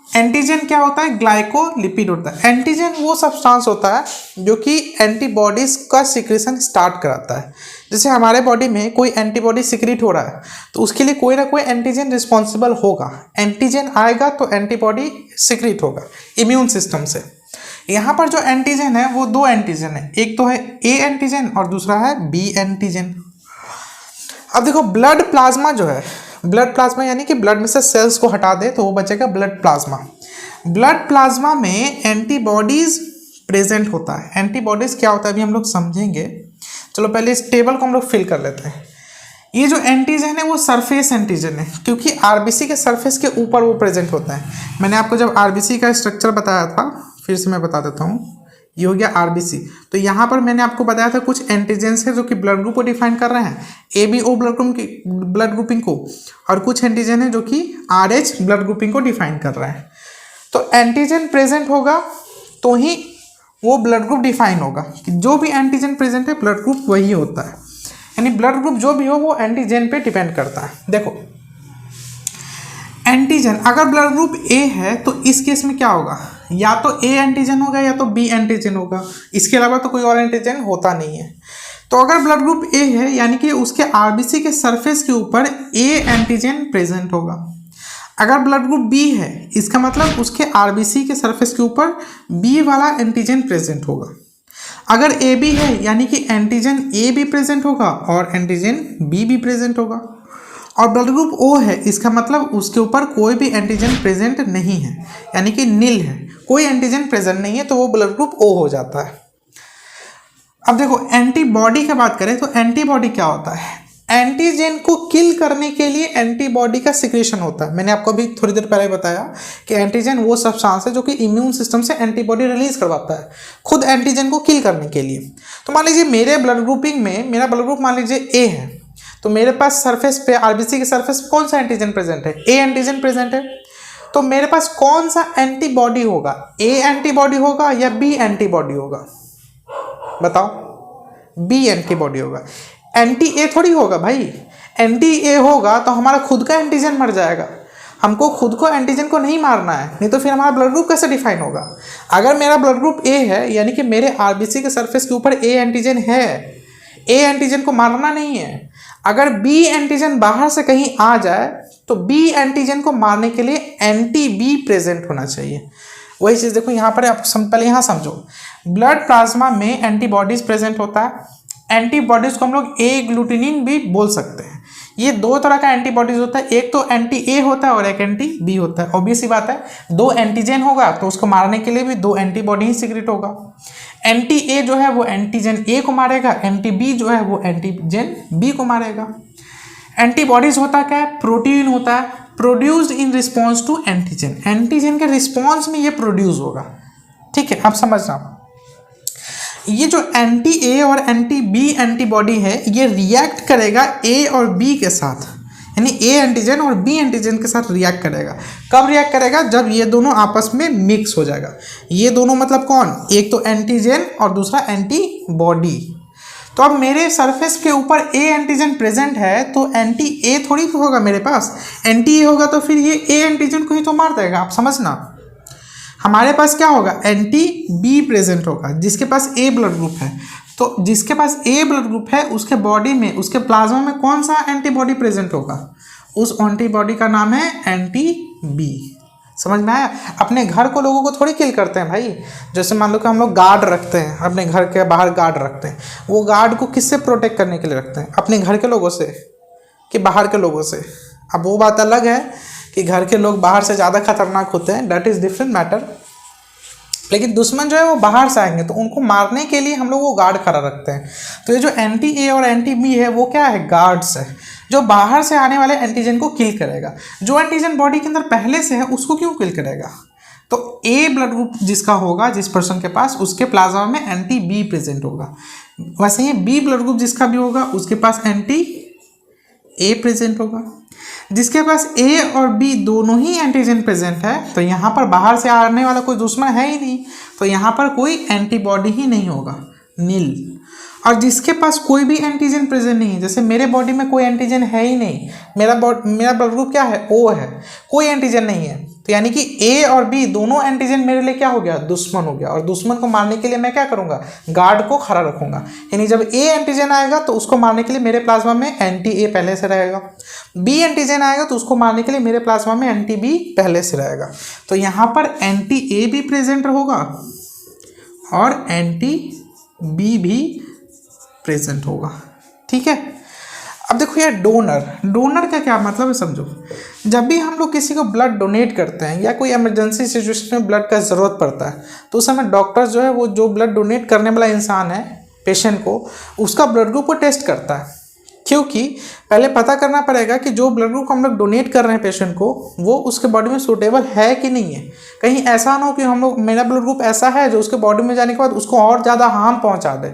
एंटीजन क्या होता है, ग्लाइकोलिपिड होता है। एंटीजन वो सब्सटेंस होता है जो कि एंटीबॉडीज़ का सिक्रेशन स्टार्ट कराता है। जैसे हमारे बॉडी में कोई एंटीबॉडी सिक्रेट हो रहा है तो उसके लिए कोई ना कोई एंटीजन रिस्पॉन्सिबल होगा। एंटीजन आएगा तो एंटीबॉडी सिक्रेट होगा इम्यून सिस्टम से। यहाँ पर जो एंटीजन है वो 2 एंटीजन है, एक तो है ए एंटीजन और दूसरा है बी एंटीजन। अब देखो ब्लड प्लाज्मा जो है, ब्लड प्लाज्मा यानी कि ब्लड में से सेल्स को हटा दे तो वो बचेगा ब्लड प्लाज्मा। ब्लड प्लाज्मा में एंटीबॉडीज प्रेजेंट होता है। एंटीबॉडीज क्या होता है अभी हम लोग समझेंगे। चलो पहले इस टेबल को हम लोग फिल कर लेते हैं। ये जो एंटीजन है वो सरफेस एंटीजन है, क्योंकि आरबीसी के सरफेस के ऊपर वो प्रेजेंट होता है। मैंने आपको जब आरबीसी का स्ट्रक्चर बताया था, फिर से मैं बता देता हूँ। ये हो गया आरबीसी। तो यहाँ पर मैंने आपको बताया था कुछ एंटीजेंस है जो कि ब्लड ग्रुप को डिफाइन कर रहे हैं, ABO ब्लड ग्रुपिंग को, और कुछ एंटीजन है जो कि RH ब्लड ग्रुपिंग को डिफाइन कर रहे हैं। तो एंटीजन प्रेजेंट होगा तो ही वो ब्लड ग्रुप डिफाइन होगा, कि जो भी एंटीजन प्रेजेंट है ब्लड ग्रुप वही होता है। यानी ब्लड ग्रुप जो भी हो वो एंटीजन पे डिपेंड करता है। देखो एंटीजन अगर ब्लड ग्रुप A है तो इस केस में क्या होगा, या तो A एंटीजन होगा या तो B एंटीजन होगा, इसके अलावा तो कोई और एंटीजन होता नहीं है। तो अगर ब्लड ग्रुप A है यानी कि उसके आरबीसी के सरफेस के ऊपर A एंटीजन प्रेजेंट होगा। अगर ब्लड ग्रुप B है इसका मतलब उसके आरबीसी के सरफेस के ऊपर B वाला एंटीजन प्रेजेंट होगा। अगर AB है यानी कि एंटीजन A भी प्रेजेंट होगा और एंटीजन B भी प्रेजेंट होगा। और ब्लड ग्रुप O है इसका मतलब उसके ऊपर कोई भी एंटीजन प्रेजेंट नहीं है, यानी कि नील है, कोई एंटीजन प्रेजेंट नहीं है, तो वो ब्लड ग्रुप O हो जाता है। अब देखो एंटीबॉडी की बात करें तो एंटीबॉडी क्या होता है। एंटीजन को किल करने के लिए एंटीबॉडी का सिक्रेशन होता है। मैंने आपको अभी थोड़ी देर पहले बताया कि एंटीजन वो सब्सटेंस है जो कि इम्यून सिस्टम से एंटीबॉडी रिलीज करवाता है खुद एंटीजन को किल करने के लिए। तो मान लीजिए मेरे ब्लड ग्रुपिंग में मेरा ब्लड ग्रुप मान लीजिए ए है, तो मेरे पास सरफेस पे आरबीसी के सरफेस पे कौन सा एंटीजन प्रेजेंट है? ए एंटीजन प्रेजेंट है। तो मेरे पास कौन सा एंटीबॉडी होगा? ए एंटीबॉडी होगा या बी एंटीबॉडी होगा? बताओ। बी एंटीबॉडी होगा। एंटी ए थोड़ी होगा भाई। एंटी ए होगा तो हमारा खुद का एंटीजन मर जाएगा। हमको खुद को एंटीजन को नहीं मारना है, नहीं तो फिर हमारा ब्लड ग्रुप कैसे डिफाइन होगा? अगर मेरा ब्लड ग्रुप ए है यानी कि मेरे आरबीसी के सरफेस के ऊपर ए एंटीजन है, ए एंटीजन को मारना नहीं है। अगर बी एंटीजन बाहर से कहीं आ जाए तो बी एंटीजन को मारने के लिए एंटी बी प्रेजेंट होना चाहिए। वही चीज़ देखो यहाँ पर, आप पहले यहाँ समझो। ब्लड प्लाज्मा में एंटीबॉडीज प्रेजेंट होता है। एंटीबॉडीज को हम लोग ए ग्लूटिनिन भी बोल सकते हैं। ये दो तरह का एंटीबॉडीज होता है, एक तो एंटी ए होता है और एक एंटी बी होता है। ऑब्वियस सी बात है, दो एंटीजन होगा तो उसको मारने के लिए भी दो एंटीबॉडी ही सीक्रेट होगा। एंटी ए जो है वो एंटीजन ए को मारेगा, एंटी बी जो है वो एंटीजन बी को मारेगा। एंटीबॉडीज होता क्या है? प्रोटीन होता है, produced in response to antigen. Antigen के रिस्पॉन्स में ये प्रोड्यूस होगा। ठीक है, आप समझना। ये जो एंटी ए और एंटी बी एंटीबॉडी है ये रिएक्ट करेगा ए और बी के साथ, यानी ए एंटीजन और बी एंटीजन के साथ रिएक्ट करेगा। कब रिएक्ट करेगा? जब ये दोनों आपस में मिक्स हो जाएगा। ये दोनों मतलब कौन? एक तो एंटीजन और दूसरा एंटीबॉडी। तो अब मेरे सरफेस के ऊपर ए एंटीजन प्रेजेंट है तो एंटी ए थोड़ी होगा मेरे पास। एंटी ए होगा तो फिर ये ए एंटीजन को ही तो मार देगा। आप समझना, हमारे पास क्या होगा? एंटी बी प्रेजेंट होगा जिसके पास ए ब्लड ग्रुप है। तो जिसके पास ए ब्लड ग्रुप है उसके बॉडी में, उसके प्लाज्मा में कौन सा एंटीबॉडी प्रेजेंट होगा? उस एंटीबॉडी का नाम है एंटी बी। समझ में आया? अपने घर को लोगों को थोड़ी किल करते हैं भाई। जैसे मान लो कि हम लोग गार्ड रखते हैं, अपने घर के बाहर गार्ड रखते हैं। वो गार्ड को किससे प्रोटेक्ट करने के लिए रखते हैं? अपने घर के लोगों से कि बाहर के लोगों से? अब वो बात अलग है कि घर के लोग बाहर से ज़्यादा खतरनाक होते हैं, दैट इज़ डिफरेंट मैटर। लेकिन दुश्मन जो है वो बाहर से आएंगे तो उनको मारने के लिए हम लोग वो गार्ड खड़ा रखते हैं। तो ये जो एंटी ए और एंटी बी है वो क्या है? गार्ड्स है जो बाहर से आने वाले एंटीजन को किल करेगा। जो एंटीजन बॉडी के अंदर पहले से है उसको क्यों किल करेगा? तो ए ब्लड ग्रुप जिसका होगा, जिस पर्सन के पास, उसके प्लाज्मा में एंटी बी प्रेजेंट होगा। वैसे ही बी ब्लड ग्रुप जिसका भी होगा उसके पास एंटी ए प्रेजेंट होगा। जिसके पास ए और बी दोनों ही एंटीजन प्रेजेंट है तो यहाँ पर बाहर से आने वाला कोई दुश्मन है ही नहीं, तो यहाँ पर कोई एंटीबॉडी ही नहीं होगा, नील। और जिसके पास कोई भी एंटीजन प्रेजेंट नहीं है, जैसे मेरे बॉडी में कोई एंटीजन है ही नहीं, मेरा ब्लड ग्रुप क्या है? ओ है, कोई एंटीजन नहीं है, तो यानी कि ए और बी दोनों एंटीजन मेरे लिए क्या हो गया? दुश्मन हो गया। और दुश्मन को मारने के लिए मैं क्या करूंगा? गार्ड को खड़ा रखूंगा। यानी जब ए एंटीजन आएगा तो उसको मारने के लिए मेरे प्लाज्मा में एंटी ए पहले से रहेगा। बी एंटीजन आएगा तो उसको मारने के लिए मेरे प्लाज्मा में एंटी बी पहले से रहेगा। तो यहाँ पर एंटी ए भी प्रेजेंट होगा और एंटी बी भी प्रेजेंट होगा। ठीक है। अब देखो यार, डोनर का क्या मतलब है समझो। जब भी हम लोग किसी को ब्लड डोनेट करते हैं या कोई इमरजेंसी सिचुएशन में ब्लड का ज़रूरत पड़ता है तो उस समय डॉक्टर जो है वो जो ब्लड डोनेट करने वाला इंसान है, पेशेंट को, उसका ब्लड ग्रुप को टेस्ट करता है। क्योंकि पहले पता करना पड़ेगा कि जो ब्लड ग्रुप हम लोग डोनेट कर रहे हैं पेशेंट को वो उसके बॉडी में सूटेबल है कि नहीं है। कहीं ऐसा ना हो कि हम लोग, मेरा ब्लड ग्रुप ऐसा है जो उसके बॉडी में जाने के बाद उसको और ज़्यादा हार्म पहुंचा दे।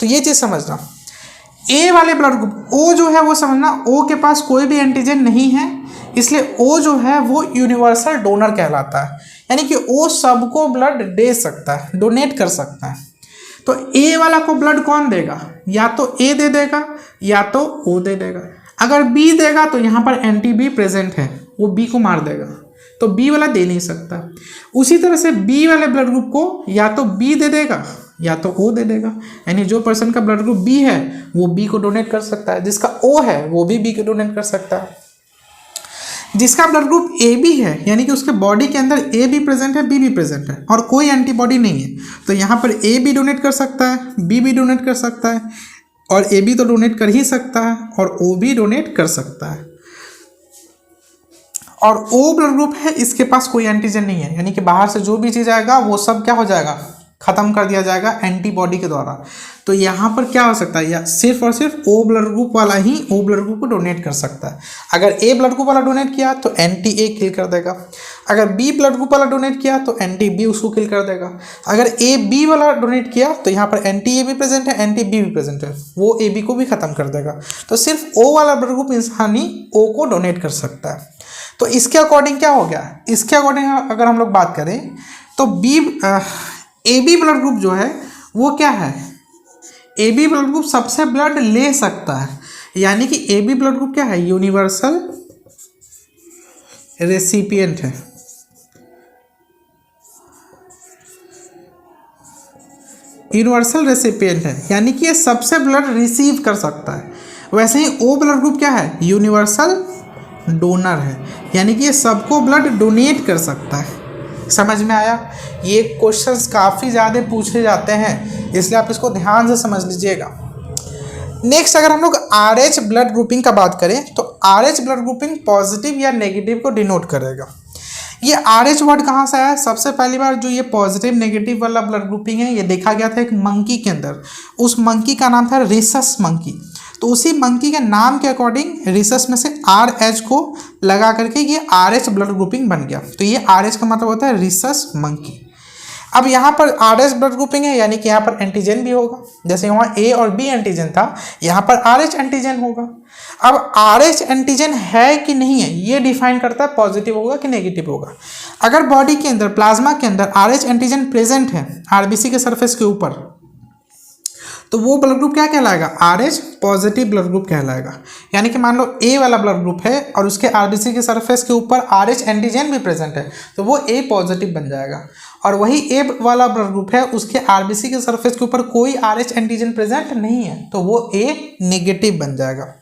तो ये चीज़ समझना। ए वाले ब्लड ग्रुप, ओ जो है वो समझना, ओ के पास कोई भी एंटीजन नहीं है, इसलिए ओ जो है वो यूनिवर्सल डोनर कहलाता है। यानी कि ओ सबको ब्लड दे सकता है, डोनेट कर सकता है। तो ए वाला को ब्लड कौन देगा? या तो ए दे देगा या तो ओ दे देगा। अगर बी देगा तो यहाँ पर एंटी बी प्रेजेंट है, वो बी को मार देगा, तो बी वाला दे नहीं सकता। उसी तरह से बी वाले ब्लड ग्रुप को या तो बी दे देगा या तो ओ दे देगा। यानी जो पर्सन का ब्लड ग्रुप बी है वो बी को डोनेट कर सकता है, जिसका ओ है वो भी बी को डोनेट कर सकता है। जिसका ब्लड ग्रुप ए बी है यानी कि उसके बॉडी के अंदर ए भी प्रेजेंट है, बी भी प्रेजेंट है और कोई एंटीबॉडी नहीं है, तो यहाँ पर ए भी डोनेट कर सकता है, बी भी डोनेट कर सकता है, और ए बी तो डोनेट कर ही सकता है और ओ भी डोनेट कर सकता है। और ओ ब्लड ग्रुप है, इसके पास कोई एंटीजन नहीं है, यानी कि बाहर से जो भी चीज़ आएगा वो सब क्या हो जाएगा? ख़त्म कर दिया जाएगा एंटीबॉडी के द्वारा। तो यहाँ पर क्या हो सकता है, या सिर्फ और सिर्फ ओ ब्लड ग्रुप वाला ही ओ ब्लड ग्रुप को डोनेट कर सकता है। अगर ए ब्लड ग्रुप वाला डोनेट किया तो एंटी ए किल कर देगा, अगर बी ब्लड ग्रुप वाला डोनेट किया तो एंटी बी उसको किल कर देगा, अगर ए बी वाला डोनेट किया तो यहाँ पर एंटी ए भी प्रेजेंट है, एंटी बी भी प्रेजेंट है, वो ए बी को भी ख़त्म कर देगा। तो सिर्फ ओ वाला ब्लड ग्रुप इंसान ही ओ को डोनेट कर सकता है। तो इसके अकॉर्डिंग क्या हो गया, इसके अकॉर्डिंग अगर हम लोग बात करें तो ए बी ब्लड ग्रुप जो है वो क्या है, ए बी ब्लड ग्रुप सबसे ब्लड ले सकता है, यानी कि ए बी ब्लड ग्रुप क्या है, यूनिवर्सल रेसिपिएंट है। यूनिवर्सल रेसिपिएंट है यानी कि ये सबसे ब्लड रिसीव कर सकता है। वैसे ही ओ ब्लड ग्रुप क्या है, यूनिवर्सल डोनर है, यानी कि ये सबको ब्लड डोनेट कर सकता है। समझ में आया? ये क्वेश्चंस काफ़ी ज़्यादा पूछे जाते हैं, इसलिए आप इसको ध्यान से समझ लीजिएगा। नेक्स्ट अगर हम लोग RH ब्लड ग्रुपिंग का बात करें तो RH ब्लड ग्रुपिंग पॉजिटिव या नेगेटिव को डिनोट करेगा। ये RH वर्ड कहाँ से आया? सबसे पहली बार जो ये पॉजिटिव नेगेटिव वाला ब्लड ग्रुपिंग है ये देखा गया था एक मंकी के अंदर। उस मंकी का नाम था रिसस मंकी। तो उसी मंकी के नाम के अकॉर्डिंग रिसस में से RH को लगा करके ये RH ब्लड ग्रुपिंग बन गया। तो ये RH का मतलब होता है रिसस मंकी। अब यहाँ पर RH ब्लड ग्रुपिंग है यानी कि यहाँ पर एंटीजन भी होगा, जैसे वहाँ A और B एंटीजन था, यहाँ पर RH एंटीजन होगा। अब RH एंटीजन है कि नहीं है ये डिफाइन करता है पॉजिटिव होगा कि नेगेटिव होगा। अगर बॉडी के अंदर प्लाज्मा के अंदर RH एंटीजन प्रेजेंट है RBC के सरफेस के ऊपर, तो वो ब्लड ग्रुप क्या कहलाएगा, RH पॉजिटिव ब्लड ग्रुप कहलाएगा। यानी कि मान लो A वाला ब्लड ग्रुप है और उसके RBC के सरफेस के ऊपर RH एंटीजन भी प्रेजेंट है तो वो A पॉजिटिव बन जाएगा। और वही A वाला ब्लड ग्रुप है उसके RBC के सरफेस के ऊपर कोई RH एंटीजन प्रेजेंट नहीं है तो वो A नेगेटिव बन जाएगा।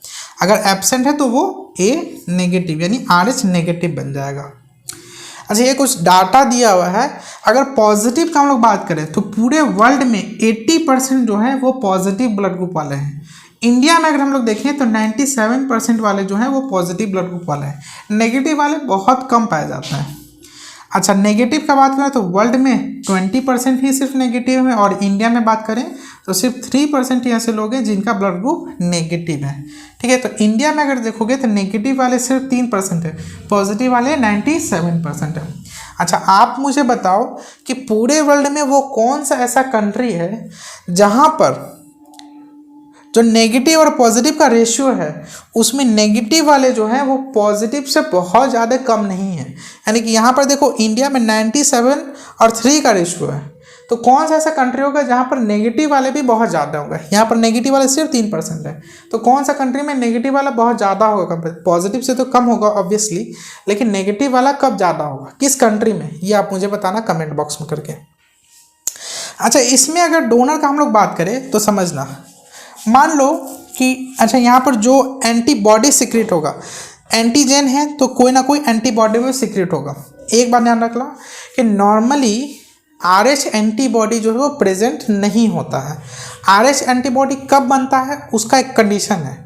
अगर एब्सेंट है तो वो A नेगेटिव यानी RH नेगेटिव बन जाएगा। अच्छा, ये कुछ डाटा दिया हुआ है। अगर पॉजिटिव का हम लोग बात करें तो पूरे वर्ल्ड में 80% जो है वो पॉजिटिव ब्लड ग्रुप वाले हैं। इंडिया में अगर हम लोग देखें तो 97% वाले जो हैं वो पॉजिटिव ब्लड ग्रुप वाले हैं, नेगेटिव वाले बहुत कम पाए जाते हैं। अच्छा, नेगेटिव का बात करें तो वर्ल्ड में 20% ही सिर्फ नेगेटिव है और इंडिया में बात करें तो सिर्फ 3% ही ऐसे लोग हैं जिनका ब्लड ग्रुप नेगेटिव है। ठीक है, तो इंडिया में अगर देखोगे तो नेगेटिव वाले सिर्फ 3% है, पॉजिटिव वाले 97% है। अच्छा, आप मुझे बताओ कि पूरे वर्ल्ड में वो कौन सा ऐसा कंट्री है जहाँ पर जो नेगेटिव और पॉजिटिव का रेशियो है उसमें नेगेटिव वाले जो हैं वो पॉजिटिव से बहुत ज़्यादा कम नहीं है। यानी कि यहाँ पर देखो इंडिया में 97 और 3 का रेशियो है, तो कौन सा ऐसा कंट्री होगा जहाँ पर नेगेटिव वाले भी बहुत ज़्यादा होंगे। यहाँ पर नेगेटिव वाले सिर्फ 3% है, तो कौन सा कंट्री में नेगेटिव वाला बहुत ज़्यादा होगा, पॉजिटिव से तो कम होगा ऑब्वियसली, लेकिन नेगेटिव वाला कब ज़्यादा होगा, किस कंट्री में, ये आप मुझे बताना कमेंट बॉक्स में करके। अच्छा, इसमें अगर डोनर का हम लोग बात करें तो समझना, मान लो कि अच्छा यहाँ पर जो एंटीबॉडी सिक्रेट होगा, एंटीजन है तो कोई ना कोई एंटीबॉडी में सिक्रेट होगा। एक बात ध्यान रखना कि नॉर्मली RH एंटीबॉडी जो है वो प्रेजेंट नहीं होता है। RH एंटीबॉडी कब बनता है उसका एक कंडीशन है।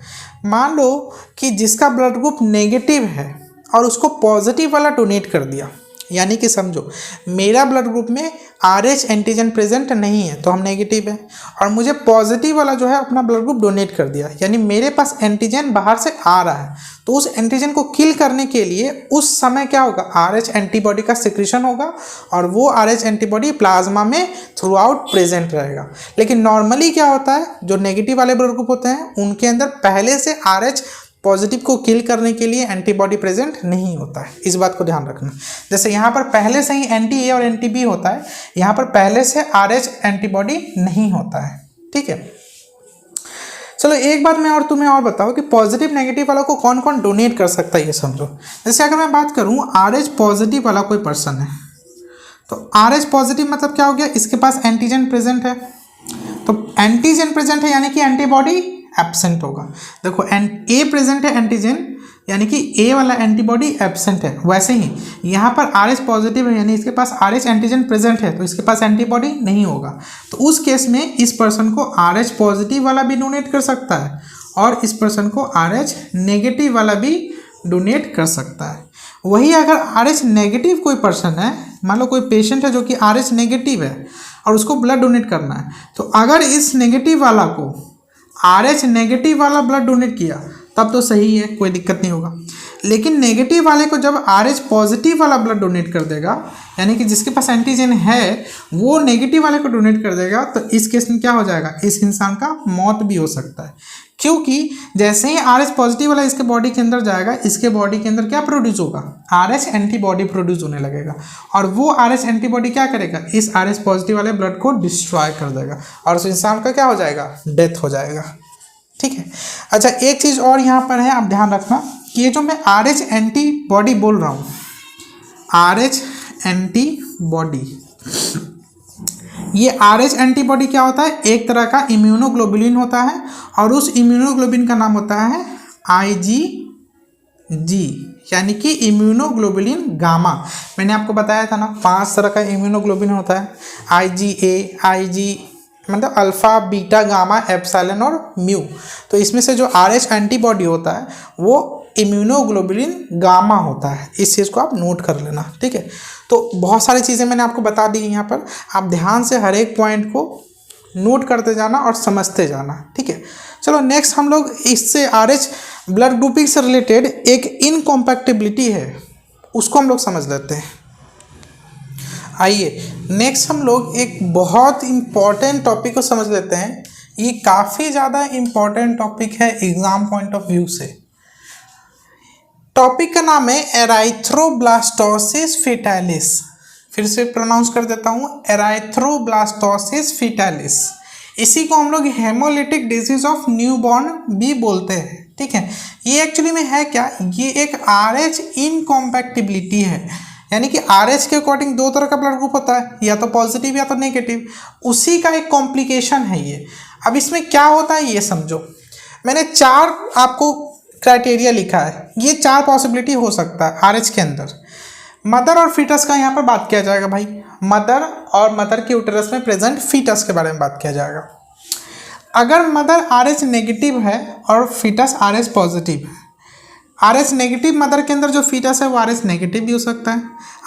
मान लो कि जिसका ब्लड ग्रुप नेगेटिव है और उसको पॉजिटिव वाला डोनेट कर दिया, यानी कि समझो मेरा ब्लड ग्रुप में RH एंटीजन प्रेजेंट नहीं है तो हम नेगेटिव है, और मुझे पॉजिटिव वाला जो है अपना ब्लड ग्रुप डोनेट कर दिया, यानी मेरे पास एंटीजन बाहर से आ रहा है, तो उस एंटीजन को किल करने के लिए उस समय क्या होगा, RH एंटीबॉडी का सिक्रीशन होगा और वो RH एंटीबॉडी प्लाज्मा में थ्रू आउट प्रेजेंट रहेगा। लेकिन नॉर्मली क्या होता है, जो नेगेटिव वाले ब्लड ग्रुप होते हैं उनके अंदर पहले से RH पॉजिटिव को किल करने के लिए एंटीबॉडी प्रेजेंट नहीं होता है। इस बात को ध्यान रखना। जैसे यहाँ पर पहले से ही एंटी ए और एंटी बी होता है, यहाँ पर पहले से RH एंटीबॉडी नहीं होता है। ठीक है, चलो एक बात मैं और तुम्हें और बताओ कि पॉजिटिव नेगेटिव वालों को कौन कौन डोनेट कर सकता है ये समझो। जैसे अगर मैं बात करूँ RH पॉजिटिव वाला कोई पर्सन है, तो RH पॉजिटिव मतलब क्या हो गया, इसके पास एंटीजन प्रेजेंट है, तो एंटीजन प्रेजेंट है यानी कि एंटीबॉडी एब्सेंट होगा। देखो ए प्रेजेंट है एंटीजन यानी कि ए वाला एंटीबॉडी एब्सेंट है। वैसे ही यहाँ पर RH पॉजिटिव है यानी इसके पास RH एंटीजन प्रेजेंट है तो इसके पास एंटीबॉडी नहीं होगा। तो उस केस में इस पर्सन को RH पॉजिटिव वाला भी डोनेट कर सकता है और इस पर्सन को RH नेगेटिव वाला भी डोनेट कर सकता है। वही अगर RH नेगेटिव कोई पर्सन है, मान लो कोई पेशेंट है जो कि RH नेगेटिव है और उसको ब्लड डोनेट करना है, तो अगर इस नेगेटिव वाला को RH नेगेटिव वाला ब्लड डोनेट किया तब तो सही है, कोई दिक्कत नहीं होगा। लेकिन नेगेटिव वाले को जब RH पॉजिटिव वाला ब्लड डोनेट कर देगा, यानी कि जिसके पास एंटीजन है वो नेगेटिव वाले को डोनेट कर देगा, तो इस केस में क्या हो जाएगा, इस इंसान का मौत भी हो सकता है। क्योंकि जैसे ही RH पॉजिटिव वाला इसके बॉडी के अंदर जाएगा, इसके बॉडी के अंदर क्या प्रोड्यूस होगा, RH एंटीबॉडी प्रोड्यूस होने लगेगा, और वो RH एंटीबॉडी क्या करेगा, इस RH पॉजिटिव वाले ब्लड को डिस्ट्रॉय कर देगा और उस इंसान का क्या हो जाएगा, डेथ हो जाएगा। ठीक है। अच्छा, एक चीज़ और यहाँ पर है, आप ध्यान रखना कि ये जो मैं RH एंटीबॉडी बोल रहा हूँ, RH एंटीबॉडी, ये RH एंटीबॉडी क्या होता है, एक तरह का इम्यूनोग्लोबुलिन होता है और उस इम्यूनोग्लोबुलिन का नाम होता है IgG, यानी कि इम्यूनोग्लोबुलिन गामा। मैंने आपको बताया था ना 5 तरह का इम्यूनोग्लोबुलिन होता है, IgA, IG मतलब अल्फ़ा, बीटा, गामा, एप्सिलॉन और म्यू। तो इसमें से जो RH एंटीबॉडी होता है वो इम्यूनोग्लोबुलिन गामा होता है। इस चीज़ को आप नोट कर लेना। ठीक है। तो बहुत सारी चीज़ें मैंने आपको बता दी यहाँ पर, आप ध्यान से हर एक पॉइंट को नोट करते जाना और समझते जाना। ठीक है। चलो नेक्स्ट हम लोग इससे RH ब्लड ग्रुपिंग से रिलेटेड एक इनकॉम्पैक्टिबिलिटी है, उसको हम लोग समझ लेते हैं। आइए नेक्स्ट हम लोग एक बहुत इम्पॉर्टेंट टॉपिक को समझ लेते हैं। ये काफ़ी ज़्यादा इम्पॉर्टेंट टॉपिक है एग्जाम पॉइंट ऑफ व्यू से। टॉपिक का नाम है एराइथ्रोब्लास्टोसिस फेटालिस। फिर से प्रोनाउंस कर देता हूँ, एराइथ्रोब्लास्टोसिस फेटालिस। इसी को हम लोग हेमोलिटिक डिजीज ऑफ न्यूबॉर्न भी बोलते हैं। ठीक है। ये एक्चुअली में है क्या, ये एक RH इनकॉम्पैक्टिबिलिटी है, यानी कि RH के अकॉर्डिंग 2 तरह का ब्लड ग्रुप होता है, या तो पॉजिटिव या तो नेगेटिव, उसी का एक कॉम्प्लिकेशन है ये। अब इसमें क्या होता है ये समझो। मैंने 4 आपको क्राइटेरिया लिखा है, ये 4 पॉसिबिलिटी हो सकता है RH के अंदर। मदर और फीटस का यहाँ पर बात किया जाएगा भाई, मदर और मदर के यूटेरस में प्रेजेंट फीटस के बारे में बात किया जाएगा। अगर मदर RH नेगेटिव है और फीटस RH पॉजिटिव है, RH नेगेटिव मदर के अंदर जो फीटस है वो RH नेगेटिव भी हो सकता है,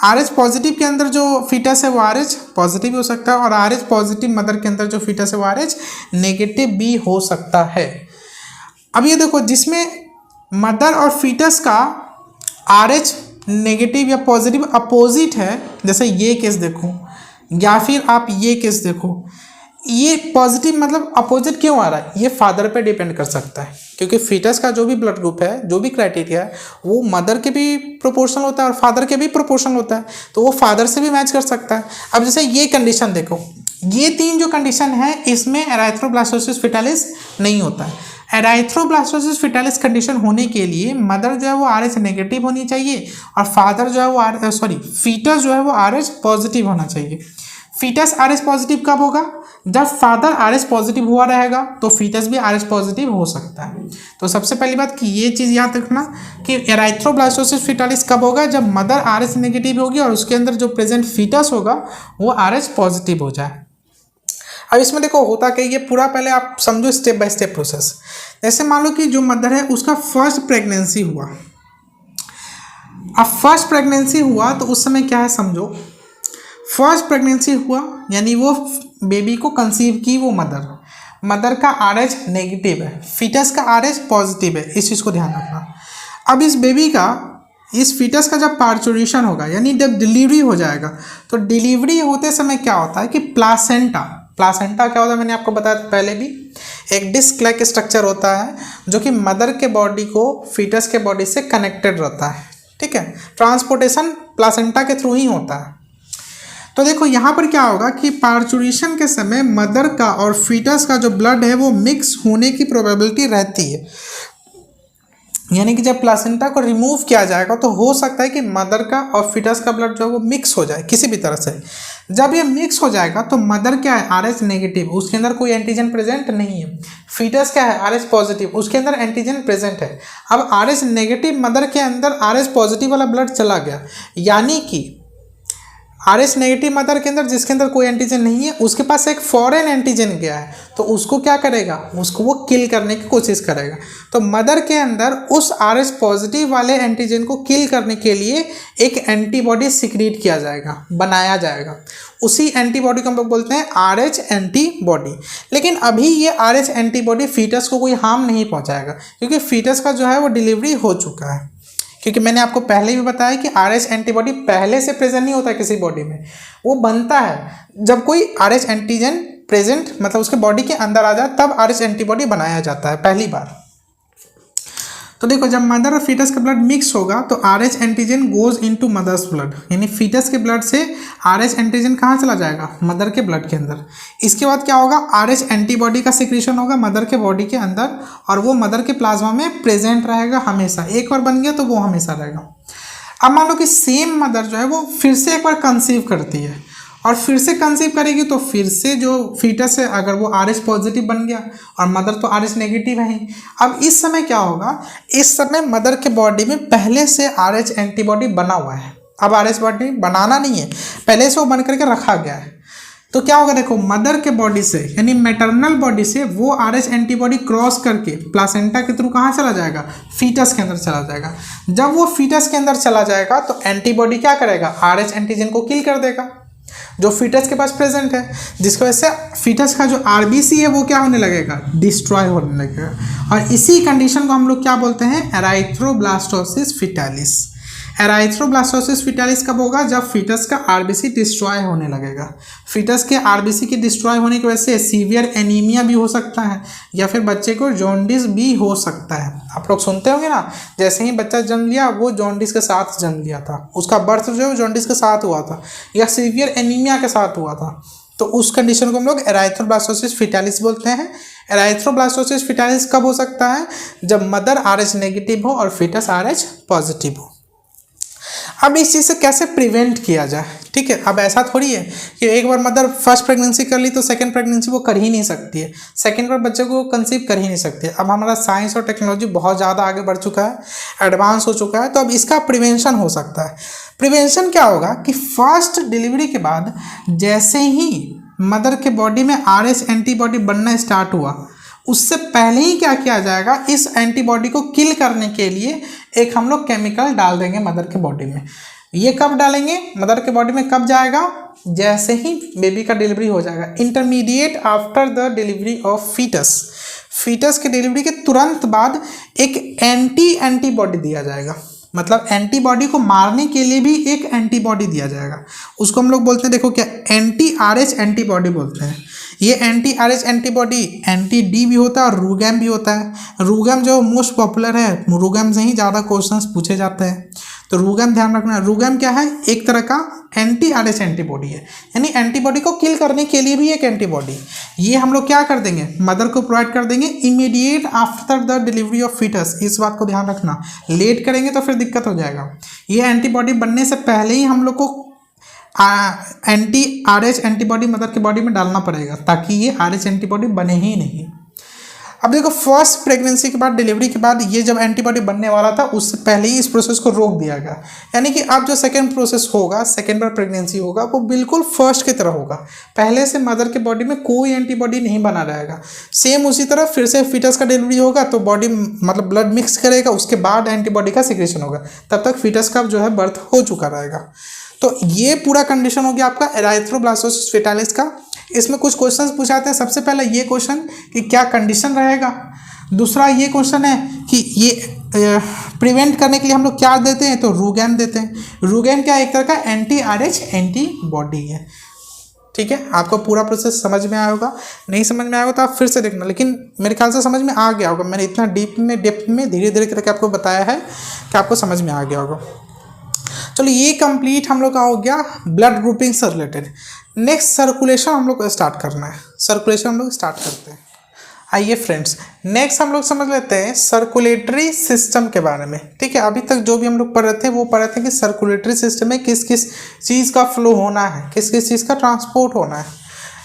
RH पॉजिटिव के अंदर जो फीटस है वो RH पॉजिटिव भी हो सकता है, और RH पॉजिटिव मदर के अंदर जो फीटस है वो RH नेगेटिव भी हो सकता है। अब ये देखो, जिसमें मदर और फीटस का RH नेगेटिव या पॉजिटिव अपोजिट है, जैसे ये केस देखो, या फिर आप ये केस देखो, ये पॉजिटिव मतलब अपोजिट क्यों आ रहा है, ये फादर पे डिपेंड कर सकता है, क्योंकि फीटस का जो भी ब्लड ग्रुप है, जो भी क्राइटेरिया है, वो मदर के भी प्रोपोर्शनल होता है और फादर के भी प्रोपोर्शनल होता है, तो वो फादर से भी मैच कर सकता है। अब जैसे ये कंडीशन देखो, ये 3 जो कंडीशन है इसमें एराइथ्रोब्लास्टोसिस फेटालिस नहीं होता है। एराइथ्रोब्लास्टोसिस फेटालिस कंडीशन होने के लिए मदर जो है वो RH नेगेटिव होनी चाहिए और फादर जो है वो फीटस जो है वो RH पॉजिटिव होना चाहिए। फीटस RH पॉजिटिव कब होगा, जब फादर RH पॉजिटिव हुआ रहेगा तो फीटस भी RH पॉजिटिव हो सकता है। तो सबसे पहली बात कि ये चीज़ याद रखना कि एराइथ्रोब्लास्टोसिस फेटालिस कब होगा, जब मदर RH नेगेटिव होगी और उसके अंदर जो प्रेजेंट फीटस होगा वो RH पॉजिटिव हो जाए। अब इसमें देखो होता क्या, ये पूरा पहले आप समझो स्टेप बाय स्टेप प्रोसेस। जैसे मान लो कि जो मदर है उसका फर्स्ट प्रेगनेंसी हुआ, अब फर्स्ट प्रेगनेंसी हुआ तो उस समय क्या है समझो, फर्स्ट प्रेगनेंसी हुआ यानी वो बेबी को कंसीव की वो मदर का RH नेगेटिव है, फीटस का RH पॉजिटिव है, इस चीज़ को ध्यान रखना। अब इस बेबी का, इस फीटस का जब पार्चुरेशन होगा यानी जब डिलीवरी हो जाएगा, तो डिलीवरी होते समय क्या होता है कि प्लासेंटा क्या होता है, मैंने आपको बताया था पहले भी, एक डिस्क लाइक स्ट्रक्चर होता है जो कि मदर के बॉडी को फीटस के बॉडी से कनेक्टेड रहता है। ठीक है। ट्रांसपोर्टेशन प्लासेंटा के थ्रू ही होता है। तो देखो यहाँ पर क्या होगा कि पार्चुरेशन के समय मदर का और फीटस का जो ब्लड है वो मिक्स होने की प्रोबेबिलिटी रहती है, यानी कि जब प्लासेंटा को रिमूव किया जाएगा तो हो सकता है कि मदर का और फीटस का ब्लड जो है वो मिक्स हो जाए किसी भी तरह से। जब ये मिक्स हो जाएगा तो मदर क्या है RH नेगेटिव, उसके अंदर कोई एंटीजन प्रेजेंट नहीं है, फीटस क्या है RH पॉजिटिव, उसके अंदर एंटीजन प्रेजेंट है। अब RH नेगेटिव मदर के अंदर RH पॉजिटिव वाला ब्लड चला गया, यानी कि RH नेगेटिव मदर के अंदर, जिसके अंदर कोई एंटीजन नहीं है, उसके पास एक फॉरेन एंटीजन गया है, तो उसको क्या करेगा, उसको वो किल करने की कोशिश करेगा। तो मदर के अंदर उस RH पॉजिटिव वाले एंटीजन को किल करने के लिए एक एंटीबॉडी सिक्रीट किया जाएगा, बनाया जाएगा। उसी एंटीबॉडी को हम लोग बोलते हैं RH एंटीबॉडी। लेकिन अभी ये RH एंटीबॉडी फीटस को कोई हार्म नहीं पहुंचाएगा, क्योंकि फीटस का जो है वो डिलीवरी हो चुका है। क्योंकि मैंने आपको पहले भी बताया कि RH एंटीबॉडी पहले से प्रेजेंट नहीं होता है किसी बॉडी में, वो बनता है जब कोई RH एंटीजन प्रेजेंट मतलब उसके बॉडी के अंदर आ जाए, तब RH एंटीबॉडी बनाया जाता है पहली बार। तो देखो, जब मदर और फीटस का ब्लड मिक्स होगा तो RH antigen goes into mother's blood, यानी फीटस के ब्लड से RH एंटीजन कहाँ चला जाएगा, मदर के ब्लड के अंदर। इसके बाद क्या होगा, RH एंटीबॉडी का सिक्रीशन होगा मदर के बॉडी के अंदर, और वो मदर के प्लाज्मा में प्रेजेंट रहेगा हमेशा। एक बार बन गया तो वो हमेशा रहेगा। अब मान लो कि सेम मदर जो है वो फिर से एक बार कंसीव करती है, और फिर से कंसीव करेगी, तो फिर से जो फीटस है अगर वो RH पॉजिटिव बन गया, और मदर तो RH नेगेटिव है ही। अब इस समय क्या होगा, इस समय मदर के बॉडी में पहले से RH एंटीबॉडी बना हुआ है। अब RH बॉडी बनाना नहीं है, पहले से वो बन करके रखा गया है। तो क्या होगा, देखो, मदर के बॉडी से यानी मैटरनल बॉडी से वो RH एंटीबॉडी क्रॉस करके प्लासेंटा के थ्रू कहाँ चला जाएगा, फीटस के अंदर चला जाएगा। जब वो फीटस के अंदर चला जाएगा तो एंटीबॉडी क्या करेगा, RH एंटीजन को किल कर देगा जो फीटस के पास प्रेजेंट है, जिसकी वजह से फीटस का जो RBC है वो क्या होने लगेगा, डिस्ट्रॉय होने लगेगा। और इसी कंडीशन को हम लोग क्या बोलते हैं, एराइथ्रोब्लास्टोसिस फिटालिस। एराइथ्रोब्लास्टोसिस फिटालिस कब होगा, जब फीटस का RBC डिस्ट्रॉय होने लगेगा। फीटस के RBC की डिस्ट्रॉय होने की वजह से सीवियर एनीमिया भी हो सकता है, या फिर बच्चे को जॉन्डिस भी हो सकता है। आप लोग सुनते होंगे ना, जैसे ही बच्चा जन्म लिया वो जॉन्डिस के साथ जन्म लिया था, उसका बर्थ जो है जॉन्डिस के साथ हुआ था, या सीवियर एनीमिया के साथ हुआ था। तो उस कंडीशन को हम लोग एराइथ्रोब्लास्टोसिस फिटालिस बोलते हैं। एराइथ्रोब्लास्टोसिस फिटालिस कब हो सकता है, जब मदर RH नेगेटिव हो और फीटस RH पॉजिटिव हो। अब इस चीज़ से कैसे प्रिवेंट किया जाए, ठीक है। अब ऐसा थोड़ी है कि एक बार मदर फर्स्ट प्रेगनेंसी कर ली तो सेकंड प्रेगनेंसी वो कर ही नहीं सकती है, सेकंड बार बच्चे को कंसीव कर ही नहीं सकती है। अब हमारा साइंस और टेक्नोलॉजी बहुत ज़्यादा आगे बढ़ चुका है, एडवांस हो चुका है, तो अब इसका प्रिवेंशन हो सकता है। प्रिवेंशन क्या होगा कि फर्स्ट डिलीवरी के बाद जैसे ही मदर के बॉडी में RH एंटीबॉडी बनना स्टार्ट हुआ, उससे पहले ही क्या किया जाएगा, इस एंटीबॉडी को किल करने के लिए एक हम लोग केमिकल डाल देंगे मदर के बॉडी में। ये कब डालेंगे, मदर के बॉडी में कब जाएगा, जैसे ही बेबी का डिलीवरी हो जाएगा, intermediate after the delivery of foetus. Foetus के डिलीवरी के तुरंत बाद एक एंटीबॉडी दिया जाएगा, मतलब एंटीबॉडी को मारने के लिए भी एक एंटीबॉडी दिया जाएगा। उसको हम लोग बोलते हैं, देखो क्या, anti-RH एंटीबॉडी बोलते हैं। ये anti-RH एंटीबॉडी anti-D भी होता है और रूगैम भी होता है। रूगैम जो मोस्ट पॉपुलर है, रूगैम से ही ज़्यादा क्वेश्चंस पूछे जाते हैं, तो रूगैम ध्यान रखना। रूगैम क्या है, एक तरह का anti-RH एंटीबॉडी है, यानी एंटीबॉडी को किल करने के लिए भी एक एंटीबॉडी। ये हम लोग क्या कर देंगे, मदर को प्रोवाइड कर देंगे immediate after the delivery of foetus. इस बात को ध्यान रखना, लेट करेंगे तो फिर दिक्कत हो जाएगा। ये एंटीबॉडी बनने से पहले ही हम लोग को anti-RH एंटीबॉडी मदर के बॉडी में डालना पड़ेगा, ताकि ये RH एंटीबॉडी बने ही नहीं। अब देखो, फर्स्ट प्रेगनेंसी के बाद, डिलीवरी के बाद ये जब एंटीबॉडी बनने वाला था, उससे पहले ही इस प्रोसेस को रोक दिया गया। यानी कि अब जो सेकेंड प्रोसेस होगा, सेकेंड बार प्रेगनेंसी होगा, वो बिल्कुल फर्स्ट की तरह होगा। पहले से मदर के बॉडी में कोई एंटीबॉडी नहीं बना रहेगा। सेम उसी तरह फिर से फीटस का डिलीवरी होगा तो बॉडी मतलब ब्लड मिक्स करेगा, उसके बाद एंटीबॉडी का सिक्रेशन होगा, तब तक फीटस का जो है बर्थ हो चुका रहेगा। तो ये पूरा कंडीशन हो गया आपका एराइथ्रोब्लास्टोसिस फेटालिस का। इसमें कुछ क्वेश्चंस पूछाते हैं। सबसे पहले ये क्वेश्चन कि क्या कंडीशन रहेगा, दूसरा ये क्वेश्चन है कि ये प्रिवेंट करने के लिए हम लोग क्या देते हैं, तो रूगैम देते हैं। रूगैम क्या, एक तरह का anti-RH एंटीबॉडी है, ठीक है। आपको पूरा प्रोसेस समझ में आया होगा, नहीं समझ में आया होगा तो आप फिर से देखना, लेकिन मेरे ख्याल से समझ में आ गया होगा। मैंने इतना डेप्थ में धीरे धीरे करके आपको बताया है कि आपको समझ में आ गया होगा। चलो, ये कंप्लीट हम लोग का हो गया ब्लड ग्रुपिंग से रिलेटेड। नेक्स्ट सर्कुलेशन हम लोग को स्टार्ट करना है। सर्कुलेशन हम लोग स्टार्ट करते हैं। आइए फ्रेंड्स, नेक्स्ट हम लोग समझ लेते हैं सर्कुलेटरी सिस्टम के बारे में, ठीक है। अभी तक जो भी हम लोग पढ़ रहे थे वो पढ़ रहे थे कि सर्कुलेटरी सिस्टम में किस किस चीज़ का फ्लो होना है, किस किस चीज़ का ट्रांसपोर्ट होना है।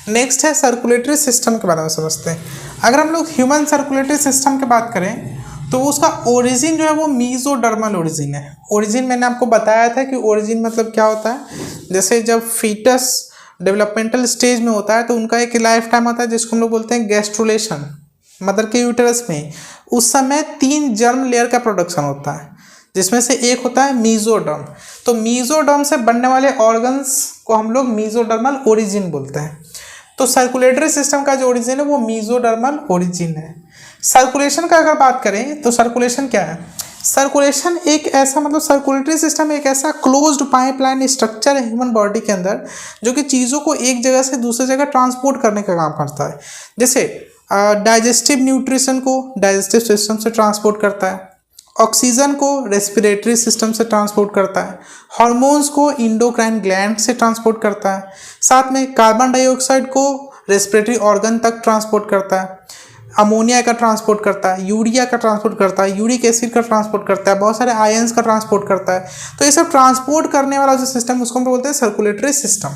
नेक्स्ट है सर्कुलेटरी सिस्टम के बारे में समझते हैं। अगर हम लोग ह्यूमन सर्कुलेटरी सिस्टम की बात करें तो उसका ओरिजिन जो है वो मीजोडर्मल ओरिजिन है। ओरिजिन मैंने आपको बताया था कि ओरिजिन मतलब क्या होता है। जैसे जब फीटस डेवलपमेंटल स्टेज में होता है तो उनका एक लाइफ टाइम होता है जिसको हम लोग बोलते हैं गैस्ट्रुलेशन, मदर के यूटरस में। उस समय 3 जर्म लेयर का प्रोडक्शन होता है जिसमें से एक होता है मीजोडर्म। तो मीजोडर्म से बनने वाले ऑर्गन्स को हम लोग मीजोडर्मल ओरिजिन बोलते हैं। तो सर्कुलेटरी सिस्टम का जो ओरिजिन है वो मीजोडर्मल ओरिजिन है। सर्कुलेशन का अगर बात करें तो सर्कुलेशन क्या है? सर्कुलेशन एक ऐसा मतलब सर्कुलेटरी सिस्टम एक ऐसा क्लोज्ड पाइपलाइन स्ट्रक्चर है ह्यूमन बॉडी के अंदर जो कि चीज़ों को एक जगह से दूसरी जगह ट्रांसपोर्ट करने का काम करता है। जैसे डाइजेस्टिव न्यूट्रिशन को डाइजेस्टिव सिस्टम से ट्रांसपोर्ट करता है, ऑक्सीजन को रेस्पिरेटरी सिस्टम से ट्रांसपोर्ट करता है, हार्मोन्स को इंडोक्राइन ग्लैंड से ट्रांसपोर्ट करता है, साथ में कार्बन डाइऑक्साइड को रेस्पिरेटरी ऑर्गन तक ट्रांसपोर्ट करता है, अमोनिया का ट्रांसपोर्ट करता है, यूरिया का ट्रांसपोर्ट करता है, यूरिक एसिड का ट्रांसपोर्ट करता है, बहुत सारे आयंस का ट्रांसपोर्ट करता है। तो ये सब ट्रांसपोर्ट करने वाला जो सिस्टम उसको हम बोलते हैं सर्कुलेटरी सिस्टम।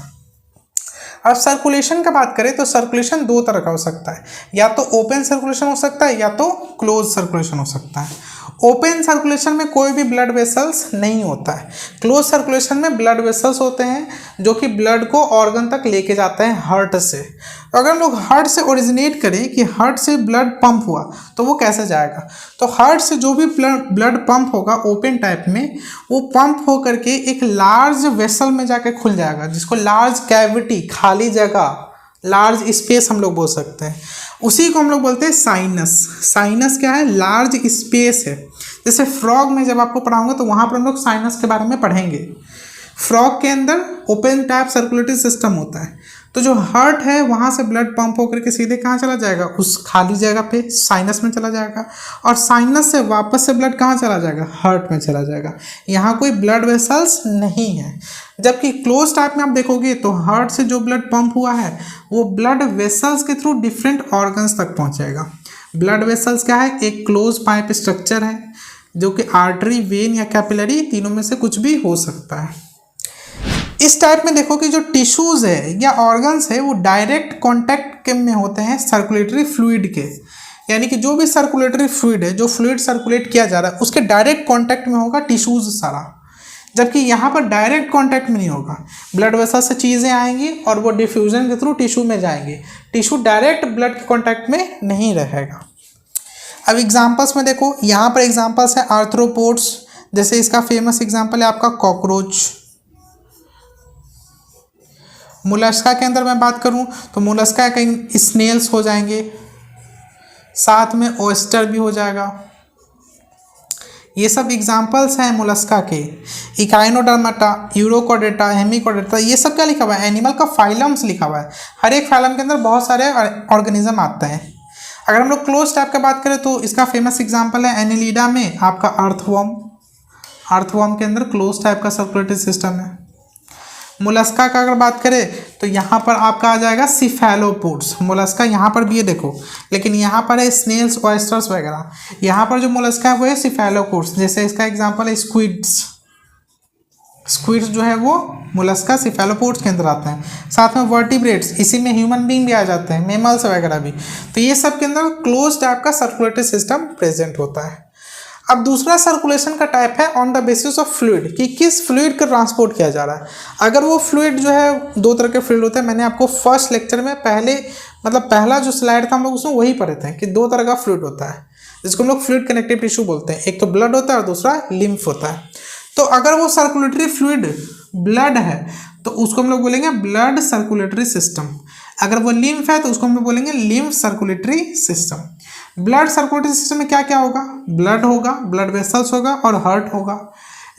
अब सर्कुलेशन का बात करें तो सर्कुलेशन 2 तरह का हो सकता है, या तो ओपन सर्कुलेशन हो सकता है या तो क्लोज सर्कुलेशन हो सकता है। ओपन सर्कुलेशन में कोई भी ब्लड वेसल्स नहीं होता है। क्लोज सर्कुलेशन में ब्लड वेसल्स होते हैं जो कि ब्लड को ऑर्गन तक लेके जाते हैं हार्ट से। तो अगर हम लोग हार्ट से ओरिजिनेट करें कि हार्ट से ब्लड पंप हुआ तो वो कैसे जाएगा? तो हार्ट से जो भी ब्लड पंप होगा ओपन टाइप में, वो पंप हो करके एक लार्ज वेसल में जाके खुल जाएगा जिसको लार्ज कैविटी, खाली जगह, लार्ज स्पेस हम लोग बोल सकते हैं। उसी को हम लोग बोलते हैं साइनस। साइनस क्या है? लार्ज स्पेस है। जैसे फ्रॉग में जब आपको पढ़ाऊंगा तो वहाँ पर हम लोग साइनस के बारे में पढ़ेंगे। फ्रॉग के अंदर ओपन टाइप सर्कुलेटरी सिस्टम होता है। तो जो हार्ट है वहाँ से ब्लड पंप होकर के सीधे कहाँ चला जाएगा? उस खाली जगह पे साइनस में चला जाएगा, और साइनस से वापस से ब्लड कहाँ चला जाएगा? हार्ट में चला जाएगा। यहाँ कोई ब्लड वेसल्स नहीं है। जबकि क्लोज टाइप में आप देखोगे तो हार्ट से जो ब्लड पंप हुआ है वो ब्लड वेसल्स के थ्रू डिफरेंट ऑर्गन्स तक पहुँचेगा। ब्लड वेसल्स क्या है? एक क्लोज पाइप स्ट्रक्चर है जो कि आर्टरी, वेन या कैपिलरी तीनों में से कुछ भी हो सकता है। इस टाइप में देखो कि जो टिश्यूज़ है या ऑर्गन्स है वो डायरेक्ट कॉन्टैक्ट में होते हैं सर्कुलेटरी फ्लूइड के। यानी कि जो भी सर्कुलेटरी फ्लूइड है, जो फ्लूइड सर्कुलेट किया जा रहा है उसके डायरेक्ट कॉन्टैक्ट में होगा टिश्यूज़ सारा। जबकि यहाँ पर डायरेक्ट कॉन्टैक्ट में नहीं होगा। ब्लड वेसल से चीज़ें आएंगी और वो डिफ्यूजन के थ्रू टिश्यू में जाएंगे। टिश्यू डायरेक्ट ब्लड के कॉन्टैक्ट में नहीं रहेगा। अब एग्जाम्पल्स में देखो, यहाँ पर एग्जाम्पल्स है आर्थ्रोपोड्स। जैसे इसका फेमस एग्जाम्पल है आपका कॉकरोच। मोलस्का के अंदर मैं बात करूं तो मोलस्का कहीं स्नेल्स हो जाएंगे, साथ में ओयस्टर भी हो जाएगा। ये सब एग्जाम्पल्स हैं मोलस्का के। इकाइनोडर्माटा, यूरोकोडेटा, हेमिकोडेटा, ये सब क्या लिखा हुआ है? एनिमल का फाइलम्स लिखा हुआ है। हर एक फाइलम के अंदर बहुत सारे ऑर्गेनिज्म आते हैं। अगर हम लोग क्लोज टाइप का बात करें तो इसका फेमस एग्जाम्पल है एनिलिडा में आपका अर्थवर्म। अर्थवर्म के अंदर क्लोज टाइप का सर्कुलेटरी सिस्टम है। मोलस्का का अगर बात करें तो यहाँ पर आपका आ जाएगा सिफेलोपोड्स। मोलस्का यहाँ पर भी है देखो, लेकिन यहाँ पर है स्नेल्स, ऑयस्टर्स वगैरह। यहाँ पर जो मोलस्का है वो है सिफेलोपोड्स। जैसे इसका एग्जांपल है स्क्विड्स। स्क्विड्स जो है वो मोलस्का सिफेलोपोड्स के अंदर आते हैं। साथ में वर्टिब्रेट्स, इसी में ह्यूमन बींग भी आ जाते हैं, मेमल्स वगैरह भी। तो ये सब के अंदर क्लोज टाइप का सर्कुलेटरी सिस्टम प्रेजेंट होता है। अब दूसरा सर्कुलेशन का टाइप है on the basis of fluid, कि किस फ्लूइड का ट्रांसपोर्ट किया जा रहा है। अगर वो फ्लूइड जो है 2 तरह के फ्लूइड होते हैं। मैंने आपको फर्स्ट लेक्चर में पहला जो स्लाइड था हम लोग उसमें वही पढ़े थे कि 2 तरह का फ्लूइड होता है जिसको हम लोग फ्लूइड कनेक्टिव टिश्यू बोलते हैं। एक तो ब्लड होता है और दूसरा लिम्फ होता है। तो अगर वो सर्कुलेटरी फ्लूइड ब्लड है तो उसको हम लोग बोलेंगे ब्लड सर्कुलेटरी सिस्टम। अगर वो लिम्फ है तो उसको हम लोग बोलेंगे lymph circulatory system. Blood circulatory system में क्या क्या होगा? ब्लड होगा, ब्लड वेसल्स होगा और हार्ट होगा।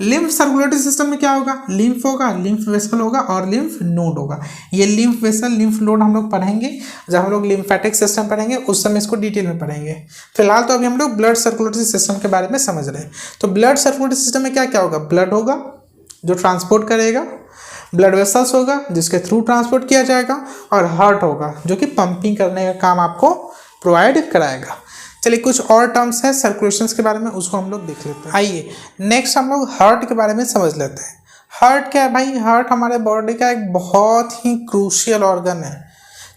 लिम्फ सर्कुलेटरी सिस्टम में क्या होगा? लिम्फ होगा, लिम्फ वेसल होगा और लिम्फ नोड होगा। ये लिम्फ वेसल, लिम्फ नोड हम लोग पढ़ेंगे जब हम लोग लिम्फेटिक सिस्टम पढ़ेंगे, उस समय इसको डिटेल में पढ़ेंगे। फिलहाल तो अभी हम लोग ब्लड सर्कुलेटरी सिस्टम के बारे में समझ रहे हैं। तो ब्लड सर्कुलेटरी सिस्टम में क्या क्या होगा? ब्लड होगा जो ट्रांसपोर्ट करेगा, ब्लड वेसल्स होगा जिसके थ्रू ट्रांसपोर्ट किया जाएगा, और हार्ट होगा जो कि पंपिंग करने का काम आपको प्रोवाइड कराएगा। चलिए कुछ और टर्म्स है सर्कुलेशंस के बारे में, उसको हम लोग देख लेते हैं। आइए नेक्स्ट हम लोग हार्ट के बारे में समझ लेते हैं। हार्ट क्या है भाई? हार्ट हमारे बॉडी का एक बहुत ही क्रूशियल ऑर्गन है,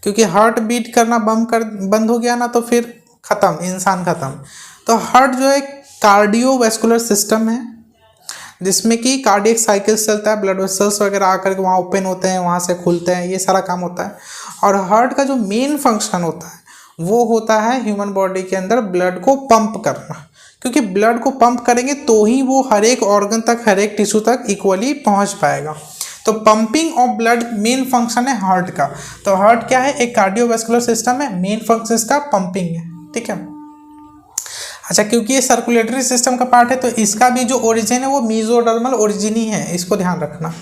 क्योंकि हार्ट बीट करना बंद हो गया ना तो फिर ख़त्म, इंसान ख़त्म। तो हार्ट जो है कार्डियोवैस्कुलर सिस्टम है जिसमें कि कार्डियक साइकिल्स चलता है, ब्लड वेसल्स वगैरह आकर के वहाँ ओपन होते हैं, वहाँ से खुलते हैं, ये सारा काम होता है। और हार्ट का जो मेन फंक्शन होता है वो होता है ह्यूमन बॉडी के अंदर ब्लड को पंप करना, क्योंकि ब्लड को पंप करेंगे तो ही वो हर एक ऑर्गन तक, हर एक टिश्यू तक इक्वली पहुंच पाएगा। तो pumping of blood main function है हार्ट का। तो हार्ट क्या है, एक कार्डियोवैस्कुलर सिस्टम है, मेन फंक्शन इसका पंपिंग है, ठीक है। अच्छा, क्योंकि ये सर्कुलेटरी सिस्टम का पार्ट है तो इसका भी जो ओरिजिन है वो मीजोडर्मल ओरिजिन ही है, इसको ध्यान रखना।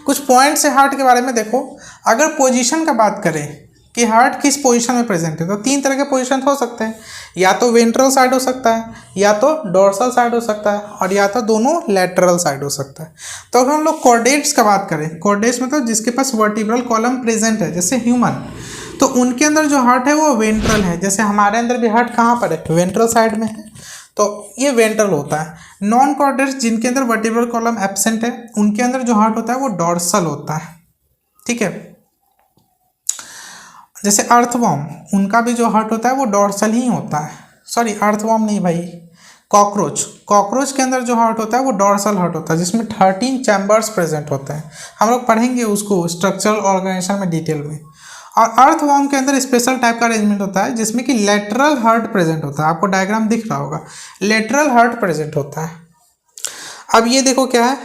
कुछ पॉइंट्स है हार्ट के बारे में देखो। अगर पोजीशन का बात करें कि हार्ट किस पोजीशन में प्रेजेंट है, तो 3 तरह के पोजीशन हो सकते हैं, या तो वेंट्रल साइड हो सकता है, या तो डोर्सल साइड हो सकता है, और या तो दोनों लैटरल साइड हो सकता है। तो अगर हम लोग कॉर्डेट्स का बात करें, कॉर्डेट्स मतलब जिसके पास वर्टिब्रल कॉलम प्रेजेंट है, जैसे ह्यूमन, तो उनके अंदर जो हार्ट है वो वेंट्रल है। जैसे हमारे अंदर भी हार्ट कहाँ पर है, वेंट्रल साइड में है, तो ये वेंट्रल होता है। नॉन कॉर्डेट्स जिनके अंदर वर्टिब्रल कॉलम एब्सेंट है, उनके अंदर जो हार्ट होता है वो डोर्सल होता है, ठीक है। जैसे अर्थवॉर्म, उनका भी जो हार्ट होता है वो डोर्सल ही होता है। सॉरी, अर्थवॉर्म नहीं भाई, कॉकरोच के अंदर जो हार्ट होता है वो डोर्सल हार्ट होता है, जिसमें 13 चैम्बर्स प्रेजेंट होते हैं। हम लोग पढ़ेंगे उसको स्ट्रक्चरल ऑर्गेनाइजेशन में डिटेल में। और अर्थवॉर्म के अंदर स्पेशल टाइप का अरेंजमेंट होता है जिसमें कि लेटरल हार्ट प्रेजेंट होता है। आपको डायग्राम दिख रहा होगा, लेटरल हार्ट प्रेजेंट होता है। अब ये देखो क्या है,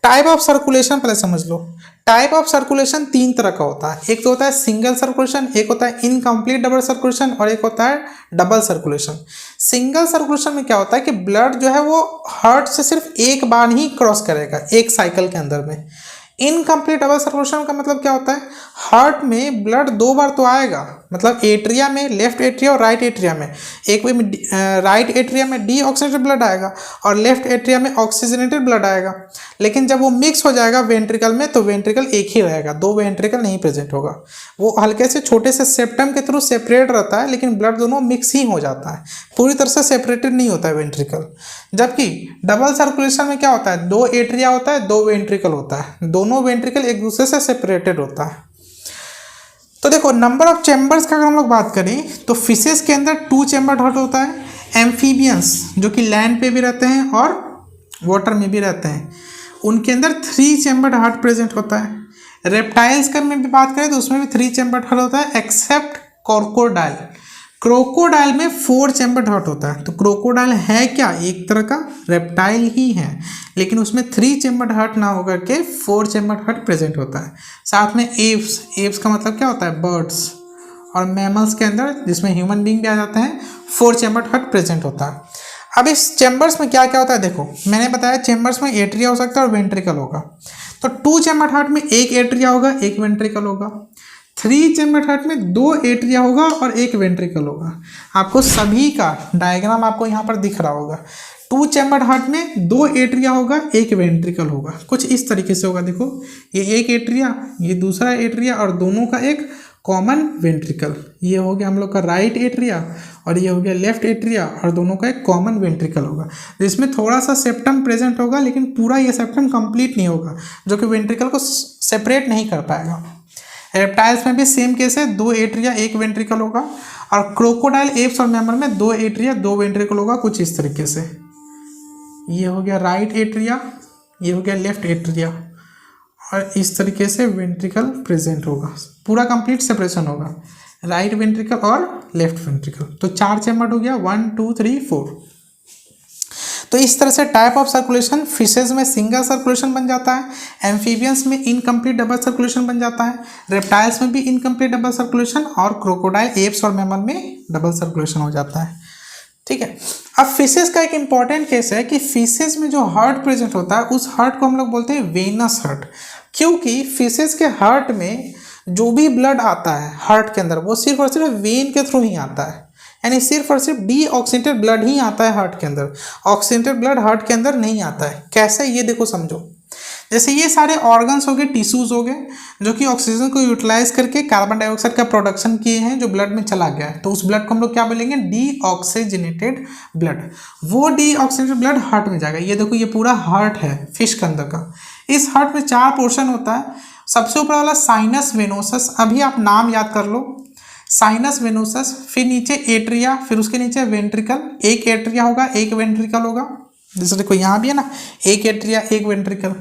टाइप ऑफ सर्कुलेशन पहले समझ लो। टाइप ऑफ सर्कुलेशन 3 तरह का होता है। एक तो होता है सिंगल सर्कुलेशन, एक होता है इनकम्प्लीट डबल सर्कुलेशन, और एक होता है डबल सर्कुलेशन। सिंगल सर्कुलेशन में क्या होता है कि ब्लड जो है वो हार्ट से सिर्फ एक बार ही क्रॉस करेगा एक साइकिल के अंदर में। इनकम्प्लीट डबल सर्कुलेशन का मतलब क्या होता है, हार्ट में ब्लड 2 बार तो आएगा, मतलब एट्रिया में, लेफ्ट एट्रिया और राइट एट्रिया में। एक वे में राइट एट्रिया में डीऑक्सीजनेटेड ब्लड आएगा और लेफ्ट एट्रिया में ऑक्सीजनेटेड ब्लड आएगा। लेकिन जब वो मिक्स हो जाएगा वेंट्रिकल में, तो वेंट्रिकल एक ही रहेगा, 2 वेंट्रिकल नहीं प्रेजेंट होगा। वो हल्के से छोटे से सेप्टम के थ्रू सेपरेट रहता है, लेकिन ब्लड दोनों मिक्स ही हो जाता है, पूरी तरह से सेपरेटेड नहीं होता है वेंट्रिकल। जबकि डबल सर्कुलेशन में क्या होता है, 2 एट्रिया होता है, 2 वेंट्रिकल होता है, दोनों वेंट्रिकल एक दूसरे से सेपरेटेड होता है। तो देखो, नंबर ऑफ चैम्बर्स का अगर हम लोग बात करें तो फिशेस के अंदर 2 चैम्बर हार्ट होता है। एम्फीबियंस जो कि लैंड पे भी रहते हैं और वाटर में भी रहते हैं, उनके अंदर 3 चैम्बर हार्ट प्रेजेंट होता है। रेप्टाइल्स का में भी बात करें तो उसमें भी 3 चैम्बर हार्ट होता है, एक्सेप्ट क्रोकोडाइल। क्रोकोडाइल में 4 चैम्बर हार्ट होता है। तो क्रोकोडाइल है क्या, एक तरह का रेप्टाइल ही है, लेकिन उसमें 3 चैम्बर हार्ट ना होकर के 4 चैम्बर हार्ट प्रेजेंट होता है। साथ में एप्स का मतलब क्या होता है, बर्ड्स। और मैमल्स के अंदर, जिसमें ह्यूमन बीइंग भी आ जाते हैं, 4 चैम्बर हार्ट प्रेजेंट होता है। अब इस चैम्बर्स में क्या क्या होता है, देखो मैंने बताया चैम्बर्स में एट्रिया हो सकता है और वेंट्रिकल होगा। तो 2 चैम्बर हार्ट में 1 एट्रिया होगा, 1 वेंट्रिकल होगा। 3 चैम्बर हार्ट में 2 एट्रिया होगा और 1 वेंट्रिकल होगा। आपको सभी का डायग्राम आपको यहाँ पर दिख रहा होगा। 2 चैम्बर हार्ट में 2 एट्रिया होगा, 1 वेंट्रिकल होगा। कुछ इस तरीके से होगा, देखो ये 1 एट्रिया, ये दूसरा एट्रिया, और दोनों का एक कॉमन वेंट्रिकल। ये हो गया हम लोग का राइट एट्रिया और ये हो गया लेफ्ट एट्रिया, और दोनों का एक कॉमन वेंट्रिकल होगा, जिसमें थोड़ा सा सेप्टम प्रेजेंट होगा, लेकिन पूरा ये सेप्टम कंप्लीट नहीं होगा, जो कि वेंट्रिकल को सेपरेट नहीं कर पाएगा। रेप्टाइल्स में भी सेम केस है, 2 एट्रिया 1 वेंट्रिकल होगा। और क्रोकोडाइल, एप्स और मैमल में 2 एट्रिया 2 वेंट्रिकल होगा, कुछ इस तरीके से। ये हो गया राइट एट्रिया, ये हो गया लेफ्ट एट्रिया, और इस तरीके से वेंट्रिकल प्रेजेंट होगा, पूरा कंप्लीट सेपरेशन होगा, राइट वेंट्रिकल और लेफ्ट वेंट्रिकल। तो 4 चैम्बर हो गया, 1 2 3 4। तो इस तरह से टाइप ऑफ सर्कुलेशन, फिशेज में सिंगल सर्कुलेशन बन जाता है, एम्फीबियंस में इनकम्प्लीट डबल सर्कुलेशन बन जाता है, रेप्टाइल्स में भी इनकम्प्लीट डबल सर्कुलेशन, और क्रोकोडाइल, एप्स और मैमल में डबल सर्कुलेशन हो जाता है, ठीक है। अब फिशेज का एक इंपॉर्टेंट केस है कि फिशेज में जो हार्ट प्रेजेंट होता है उस हार्ट को हम लोग बोलते हैं वेनस हार्ट, क्योंकि फिशेज के हार्ट में जो भी ब्लड आता है हार्ट के अंदर वो सिर्फ और सिर्फ वेन के थ्रू ही आता है, यानी सिर्फ और सिर्फ डीऑक्सीजनेटेड ब्लड ही आता है हार्ट के अंदर, ऑक्सीजनेटेड ब्लड हार्ट के अंदर नहीं आता है। कैसे, ये देखो समझो। जैसे ये सारे ऑर्गन्स हो गए, टिश्यूज हो गए, जो कि ऑक्सीजन को यूटिलाइज करके कार्बन डाइऑक्साइड का प्रोडक्शन किए हैं, जो ब्लड में चला गया है, तो उस ब्लड को हम लोग क्या बोलेंगे, डीऑक्सीजनेटेड ब्लड। वो डीऑक्सीजनेटेड ब्लड हार्ट में जाएगा। ये देखो, ये पूरा हार्ट है फिश के अंदर का। इस हार्ट में 4 पोर्शन होता है। सबसे ऊपर वाला साइनस वेनोसस, अभी आप नाम याद कर लो। साइनस वेनोसस, फिर नीचे एट्रिया, फिर उसके नीचे वेंट्रिकल, एक एट्रिया होगा एक वेंट्रिकल होगा, जैसे देखो यहाँ भी है ना, एक एट्रिया एक वेंट्रिकल,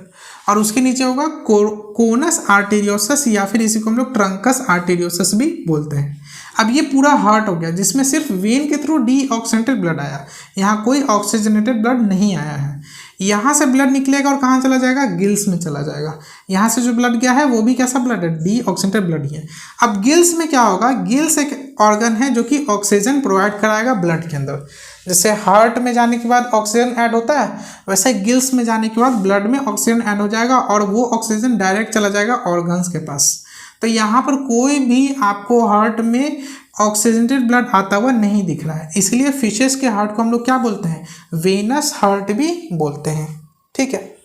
और उसके नीचे होगा कोनस आर्टेरियोसस या फिर इसी को हम लोग ट्रंकस आर्टेरियोसस भी बोलते हैं। अब ये पूरा हार्ट हो गया जिसमें सिर्फ वेन के थ्रू डीऑक्सीजनेटेड ब्लड आया, यहाँ कोई ऑक्सीजनेटेड ब्लड नहीं आया है। यहाँ से ब्लड निकलेगा और कहाँ चला जाएगा, गिल्स में चला जाएगा। यहाँ से जो ब्लड गया है वो भी कैसा ब्लड है, डीऑक्सीजनेटेड ब्लड ही है। अब गिल्स में क्या होगा, गिल्स एक ऑर्गन है जो कि ऑक्सीजन प्रोवाइड कराएगा ब्लड के अंदर। जैसे हार्ट में जाने के बाद ऑक्सीजन ऐड होता है, वैसे गिल्स में जाने के बाद ब्लड में ऑक्सीजन ऐड हो जाएगा और वो ऑक्सीजन डायरेक्ट चला जाएगा ऑर्गन्स के पास। तो यहाँ पर कोई भी आपको हार्ट में ऑक्सीजनेटेड ब्लड आता हुआ नहीं दिख रहा है, इसलिए फिशेस के हार्ट को हम लोग क्या बोलते हैं, वेनस हार्ट भी बोलते हैं। ठीक है,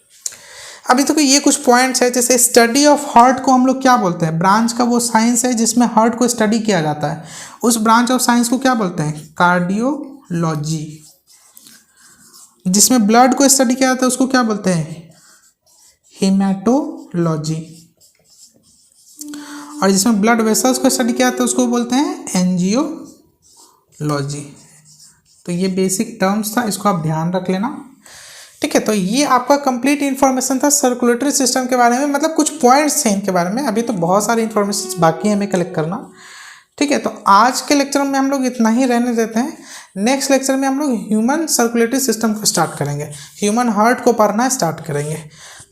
अभी तो ये कुछ पॉइंट्स है, जैसे स्टडी ऑफ हार्ट को हम लोग क्या बोलते हैं, ब्रांच का वो साइंस है जिसमें हार्ट को स्टडी किया जाता है, उस ब्रांच ऑफ साइंस को क्या बोलते हैं, कार्डियोलॉजी। जिसमें ब्लड को स्टडी किया जाता है उसको क्या बोलते हैं, हेमाटोलॉजी। और जिसमें ब्लड वेसल्स को स्टडी किया जाता है उसको बोलते हैं एंजियोलॉजी। तो ये बेसिक टर्म्स था, इसको आप ध्यान रख लेना। ठीक है, तो ये आपका कंप्लीट इन्फॉर्मेशन था सर्कुलेटरी सिस्टम के बारे में, मतलब कुछ पॉइंट्स थे इनके बारे में। अभी तो बहुत सारी इन्फॉर्मेशन बाकी है हमें कलेक्ट करना। ठीक है, तो आज के लेक्चर में हम लोग इतना ही रहने देते हैं। नेक्स्ट लेक्चर में हम लोग ह्यूमन सर्कुलेटरी सिस्टम को स्टार्ट करेंगे, ह्यूमन हार्ट को पढ़ना स्टार्ट करेंगे।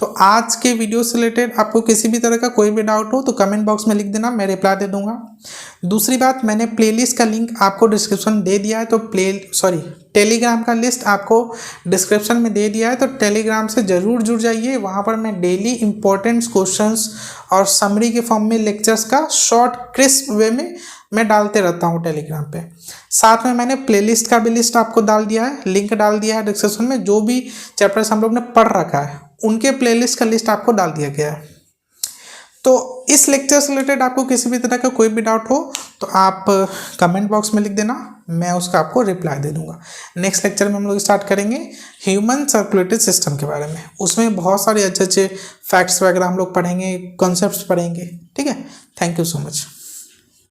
तो आज के वीडियो से रिलेटेड आपको किसी भी तरह का कोई भी डाउट हो तो कमेंट बॉक्स में लिख देना, मैं रिप्लाई दे दूंगा। दूसरी बात, मैंने प्लेलिस्ट का लिंक आपको डिस्क्रिप्शन दे दिया है, तो टेलीग्राम का लिस्ट आपको डिस्क्रिप्शन में दे दिया है, तो टेलीग्राम से ज़रूर जुड़ जाइए। वहाँ पर मैं डेली इंपॉर्टेंट क्वेश्चंस और समरी के फॉर्म में लेक्चर्स का शॉर्ट क्रिस्प वे में मैं डालते रहता हूँ टेलीग्राम पे। साथ में मैंने प्लेलिस्ट का भी लिस्ट आपको डाल दिया है, लिंक डाल दिया है डिस्क्रिप्शन में। जो भी चैप्टर्स हम लोग ने पढ़ रखा है उनके प्लेलिस्ट का लिस्ट आपको डाल दिया गया है। तो इस लेक्चर से रिलेटेड आपको किसी भी तरह का कोई भी डाउट हो तो आप कमेंट बॉक्स में लिख देना, मैं उसका आपको रिप्लाई दे दूंगा। नेक्स्ट लेक्चर में हम लोग स्टार्ट करेंगे ह्यूमन सर्कुलेटरी सिस्टम के बारे में। उसमें बहुत सारे अच्छे अच्छे फैक्ट्स वगैरह हम लोग पढ़ेंगे, कॉन्सेप्ट्स पढ़ेंगे। ठीक है, थैंक यू सो मच।